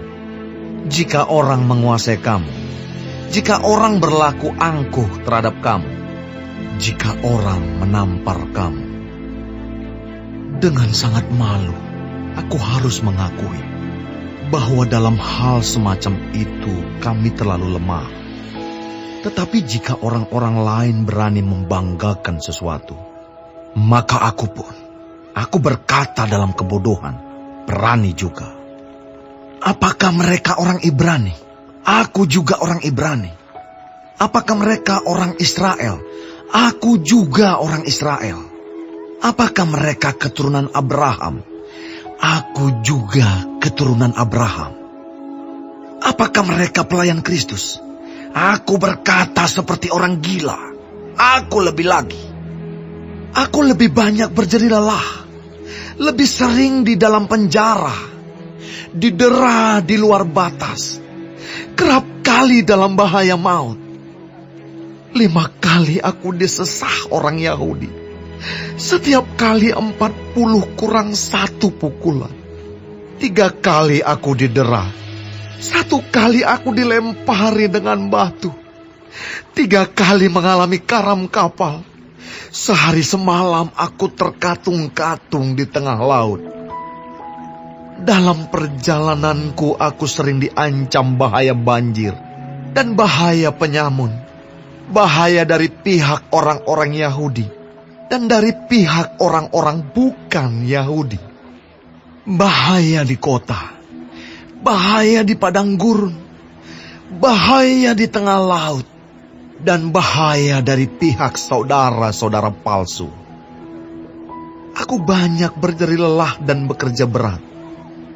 S1: jika orang menguasai kamu, jika orang berlaku angkuh terhadap kamu, jika orang menampar kamu. Dengan sangat malu, aku harus mengakui bahwa dalam hal semacam itu kami terlalu lemah. Tetapi jika orang-orang lain berani membanggakan sesuatu, maka aku berkata dalam kebodohan, berani juga. Apakah mereka orang Ibrani? Aku juga orang Ibrani. Apakah mereka orang Israel? Aku juga orang Israel. Apakah mereka keturunan Abraham? Aku juga keturunan Abraham. Apakah mereka pelayan Kristus? Aku berkata seperti orang gila. Aku lebih lagi. Aku lebih banyak berjerih lelah. Lebih sering di dalam penjara. Didera di luar batas. Kerap kali dalam bahaya maut. 5 kali aku disesah orang Yahudi. Setiap kali 40 kurang 1 pukulan. 3 kali aku didera. 1 kali aku dilempari dengan batu. 3 kali mengalami karam kapal. Sehari semalam aku terkatung-katung di tengah laut. Dalam perjalananku aku sering diancam bahaya banjir dan bahaya penyamun. Bahaya dari pihak orang-orang Yahudi dan dari pihak orang-orang bukan Yahudi. Bahaya di kota, bahaya di padang gurun, bahaya di tengah laut, dan bahaya dari pihak saudara-saudara palsu. Aku banyak berjerih lelah dan bekerja berat.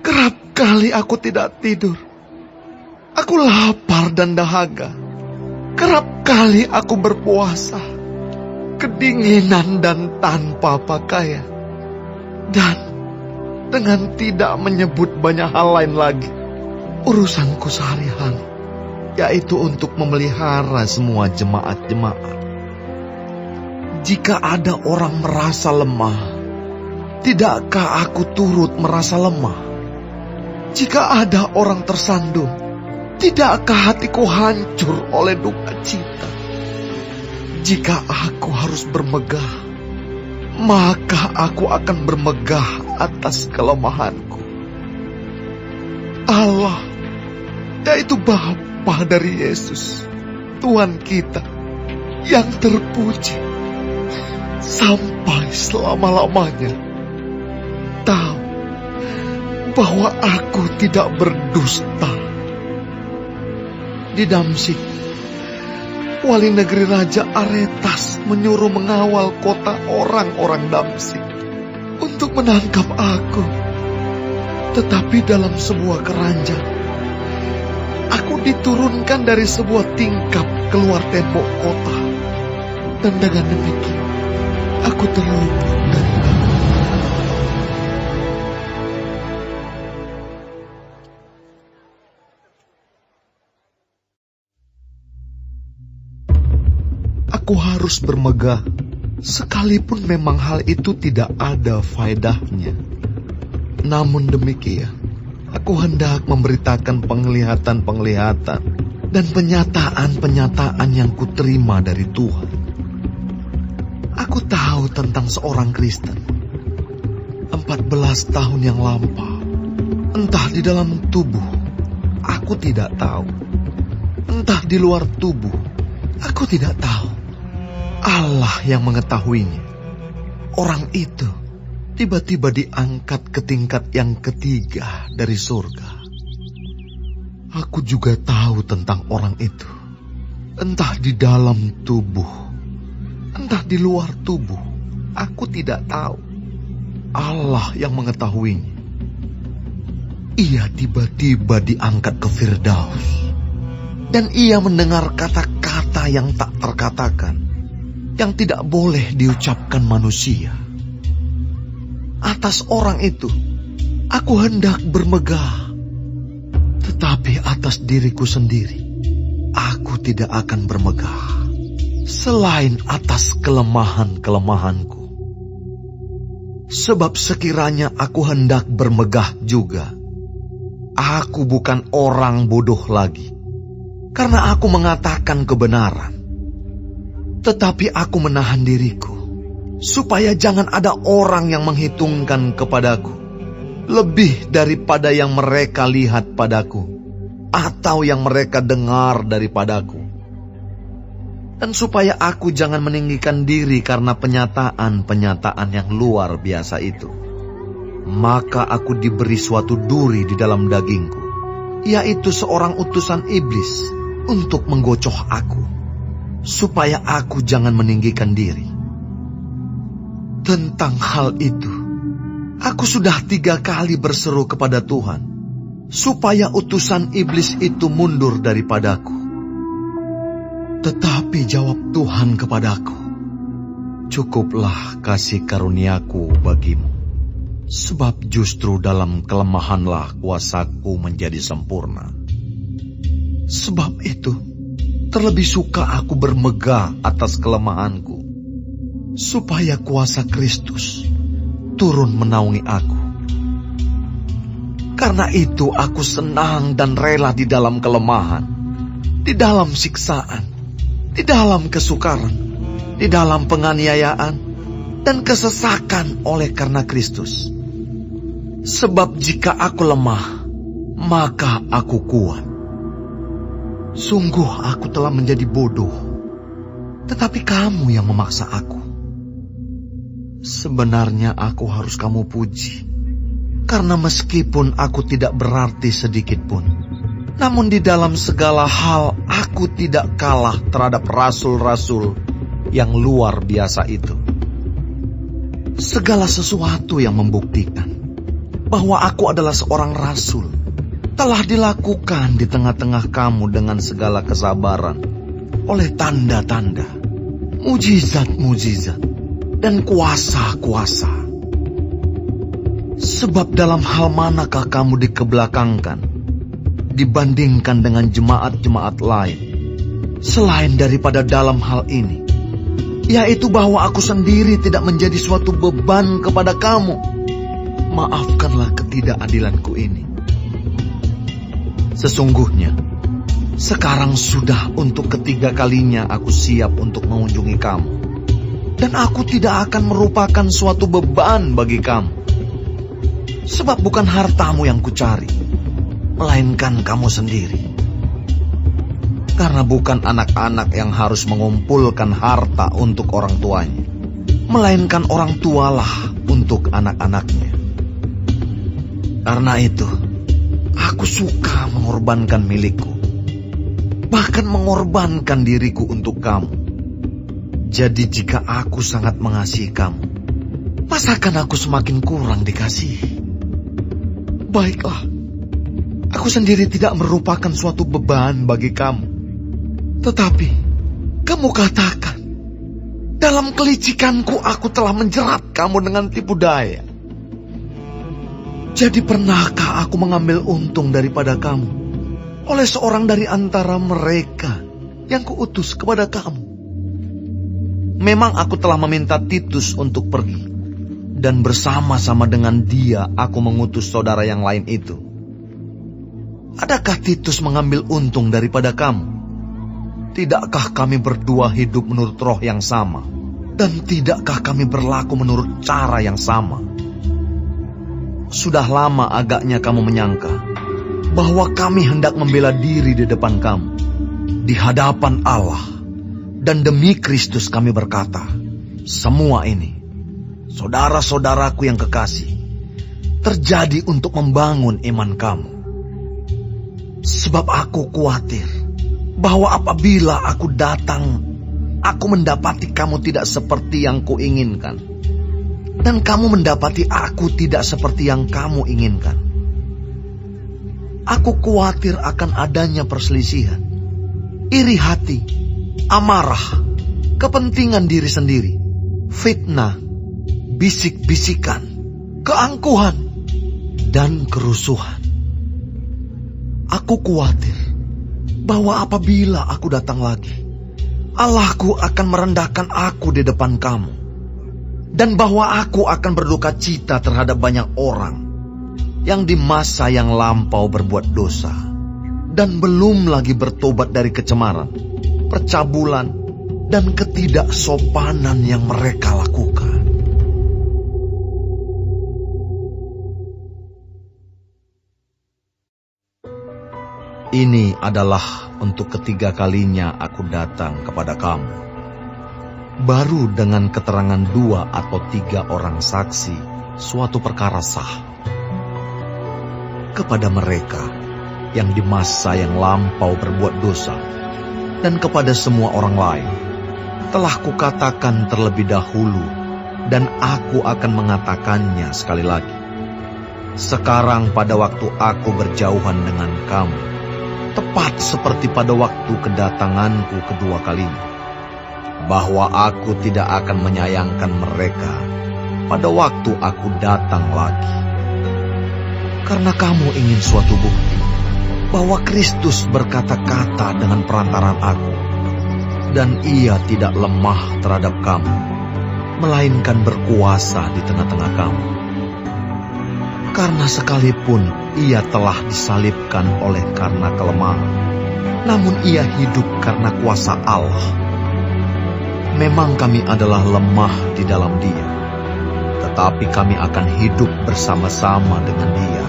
S1: Kerap kali aku tidak tidur. Aku lapar dan dahaga. Kerap kali aku berpuasa, kedinginan dan tanpa pakaian. Dan dengan tidak menyebut banyak hal lain lagi, urusanku sehari-hari, yaitu untuk memelihara semua jemaat-jemaat. Jika ada orang merasa lemah, tidakkah aku turut merasa lemah? Jika ada orang tersandung, tidakkah hatiku hancur oleh duka cita? Jika aku harus bermegah, maka aku akan bermegah atas kelemahanku. Allah, yaitu Bapa dari Yesus, Tuhan kita, yang terpuji sampai selama-lamanya, tahu bahwa aku tidak berdusta. Di Damsyik, wali negeri Raja Aretas menyuruh mengawal kota orang-orang Damsyik untuk menangkap aku. Tetapi dalam sebuah keranjang, aku diturunkan dari sebuah tingkap keluar tembok kota. Dan dengan demikian, aku terluput dari aku. Aku harus bermegah, sekalipun memang hal itu tidak ada faedahnya. Namun demikian, aku hendak memberitakan penglihatan-penglihatan dan penyataan-penyataan yang kuterima dari Tuhan. Aku tahu tentang seorang Kristen, 14 tahun yang lampau, entah di dalam tubuh, aku tidak tahu, entah di luar tubuh, aku tidak tahu. Allah yang mengetahuinya. Orang itu tiba-tiba diangkat ke tingkat yang ketiga dari surga. Aku juga tahu tentang orang itu. Entah di dalam tubuh, entah di luar tubuh, aku tidak tahu. Allah yang mengetahuinya. Ia tiba-tiba diangkat ke Firdaus. Dan ia mendengar kata-kata yang tak terkatakan, yang tidak boleh diucapkan manusia. Atas orang itu, aku hendak bermegah. Tetapi atas diriku sendiri, aku tidak akan bermegah. Selain atas kelemahan-kelemahanku. Sebab sekiranya aku hendak bermegah juga, aku bukan orang bodoh lagi. Karena aku mengatakan kebenaran. Tetapi aku menahan diriku, supaya jangan ada orang yang menghitungkan kepadaku lebih daripada yang mereka lihat padaku, atau yang mereka dengar daripadaku. Dan supaya aku jangan meninggikan diri karena penyataan-penyataan yang luar biasa itu. Maka aku diberi suatu duri di dalam dagingku, yaitu seorang utusan iblis untuk menggocoh aku, supaya aku jangan meninggikan diri. Tentang hal itu, aku sudah 3 kali berseru kepada Tuhan, supaya utusan iblis itu mundur daripadaku. Tetapi jawab Tuhan kepadaku, cukuplah kasih karuniaku bagimu, sebab justru dalam kelemahanlah kuasaku menjadi sempurna. Sebab itu, terlebih suka aku bermegah atas kelemahanku, supaya kuasa Kristus turun menaungi aku. Karena itu aku senang dan rela di dalam kelemahan, di dalam siksaan, di dalam kesukaran, di dalam penganiayaan, dan kesesakan oleh karena Kristus. Sebab jika aku lemah, maka aku kuat. Sungguh aku telah menjadi bodoh, tetapi kamu yang memaksa aku. Sebenarnya aku harus kamu puji, karena meskipun aku tidak berarti sedikit pun, namun di dalam segala hal aku tidak kalah terhadap rasul-rasul yang luar biasa itu. Segala sesuatu yang membuktikan bahwa aku adalah seorang rasul telah dilakukan di tengah-tengah kamu dengan segala kesabaran oleh tanda-tanda, mujizat-mujizat, dan kuasa-kuasa. Sebab dalam hal manakah kamu dikebelakangkan dibandingkan dengan jemaat-jemaat lain, selain daripada dalam hal ini, yaitu bahwa aku sendiri tidak menjadi suatu beban kepada kamu. Maafkanlah ketidakadilanku ini. Sesungguhnya, sekarang sudah untuk ketiga kalinya aku siap untuk mengunjungi kamu. Dan aku tidak akan merupakan suatu beban bagi kamu. Sebab bukan hartamu yang kucari, melainkan kamu sendiri. Karena bukan anak-anak yang harus mengumpulkan harta untuk orang tuanya, melainkan orang tualah untuk anak-anaknya. Karena itu, aku suka mengorbankan milikku, bahkan mengorbankan diriku untuk kamu. Jadi jika aku sangat mengasihi kamu, masakan aku semakin kurang dikasihi? Baiklah, aku sendiri tidak merupakan suatu beban bagi kamu. Tetapi, kamu katakan, dalam kelicikanku aku telah menjerat kamu dengan tipu daya. Jadi pernahkah aku mengambil untung daripada kamu oleh seorang dari antara mereka yang kuutus kepada kamu? Memang aku telah meminta Titus untuk pergi, dan bersama-sama dengan dia aku mengutus saudara yang lain itu. Adakah Titus mengambil untung daripada kamu? Tidakkah kami berdua hidup menurut roh yang sama? Dan tidakkah kami berlaku menurut cara yang sama? Sudah lama agaknya kamu menyangka bahwa kami hendak membela diri di depan kamu, di hadapan Allah. Dan demi Kristus kami berkata, semua ini saudara-saudaraku yang kekasih, terjadi untuk membangun iman kamu. Sebab aku khawatir bahwa apabila aku datang, aku mendapati kamu tidak seperti yang kuinginkan, dan kamu mendapati aku tidak seperti yang kamu inginkan. Aku khawatir akan adanya perselisihan, iri hati, amarah, kepentingan diri sendiri, fitnah, bisik-bisikan, keangkuhan, dan kerusuhan. Aku khawatir bahwa apabila aku datang lagi, Allahku akan merendahkan aku di depan kamu, dan bahwa aku akan berduka cita terhadap banyak orang yang di masa yang lampau berbuat dosa, dan belum lagi bertobat dari kecemaran, percabulan, dan ketidaksopanan yang mereka lakukan. Ini adalah untuk ketiga kalinya aku datang kepada kamu. Baru dengan keterangan 2 atau 3 orang saksi, suatu perkara sah. Kepada mereka yang di masa yang lampau berbuat dosa, dan kepada semua orang lain, telah kukatakan terlebih dahulu, dan aku akan mengatakannya sekali lagi. Sekarang pada waktu aku berjauhan dengan kamu, tepat seperti pada waktu kedatanganku kedua kalinya, bahwa aku tidak akan menyayangkan mereka pada waktu aku datang lagi. Karena kamu ingin suatu bukti bahwa Kristus berkata-kata dengan perantaran aku, dan ia tidak lemah terhadap kamu, melainkan berkuasa di tengah-tengah kamu. Karena sekalipun ia telah disalibkan oleh karena kelemahan, namun ia hidup karena kuasa Allah. Memang kami adalah lemah di dalam Dia, tetapi kami akan hidup bersama-sama dengan Dia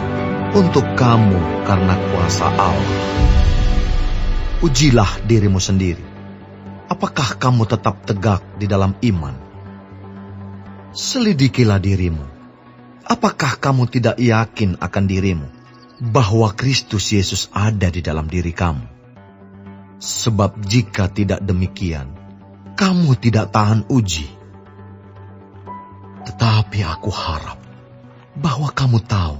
S1: untuk kamu karena kuasa Allah. Ujilah dirimu sendiri. Apakah kamu tetap tegak di dalam iman? Selidikilah dirimu. Apakah kamu tidak yakin akan dirimu bahwa Kristus Yesus ada di dalam diri kamu? Sebab jika tidak demikian, kamu tidak tahan uji. Tetapi aku harap bahwa kamu tahu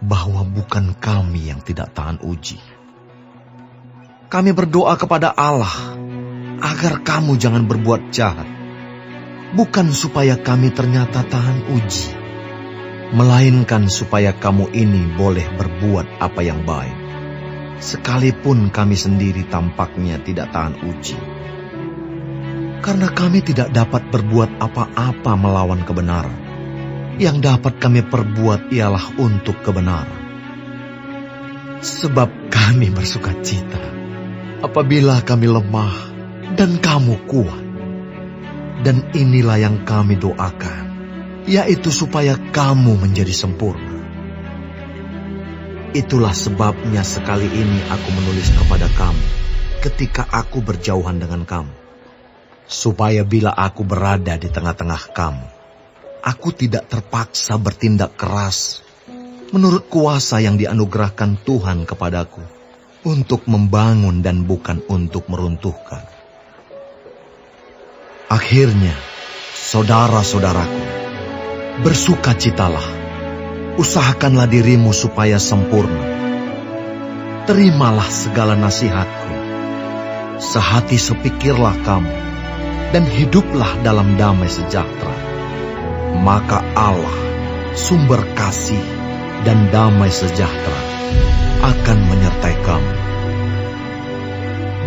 S1: bahwa bukan kami yang tidak tahan uji. Kami berdoa kepada Allah agar kamu jangan berbuat jahat, bukan supaya kami ternyata tahan uji, melainkan supaya kamu ini boleh berbuat apa yang baik, sekalipun kami sendiri tampaknya tidak tahan uji. Karena kami tidak dapat berbuat apa-apa melawan kebenaran. Yang dapat kami perbuat ialah untuk kebenaran. Sebab kami bersukacita apabila kami lemah dan kamu kuat. Dan inilah yang kami doakan, yaitu supaya kamu menjadi sempurna. Itulah sebabnya sekali ini aku menulis kepada kamu ketika aku berjauhan dengan kamu, supaya bila aku berada di tengah-tengah kamu, aku tidak terpaksa bertindak keras menurut kuasa yang dianugerahkan Tuhan kepadaku untuk membangun dan bukan untuk meruntuhkan. Akhirnya, saudara-saudaraku, bersukacitalah, usahakanlah dirimu supaya sempurna. Terimalah segala nasihatku, sehati sepikirlah kamu, dan hiduplah dalam damai sejahtera. Maka Allah, sumber kasih dan damai sejahtera, akan menyertai kamu.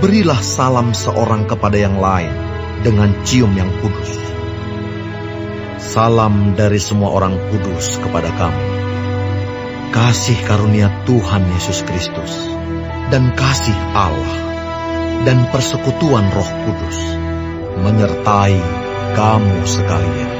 S1: Berilah salam seorang kepada yang lain dengan cium yang kudus. Salam dari semua orang kudus kepada kamu. Kasih karunia Tuhan Yesus Kristus, dan kasih Allah, dan persekutuan Roh Kudus menyertai kamu sekalian.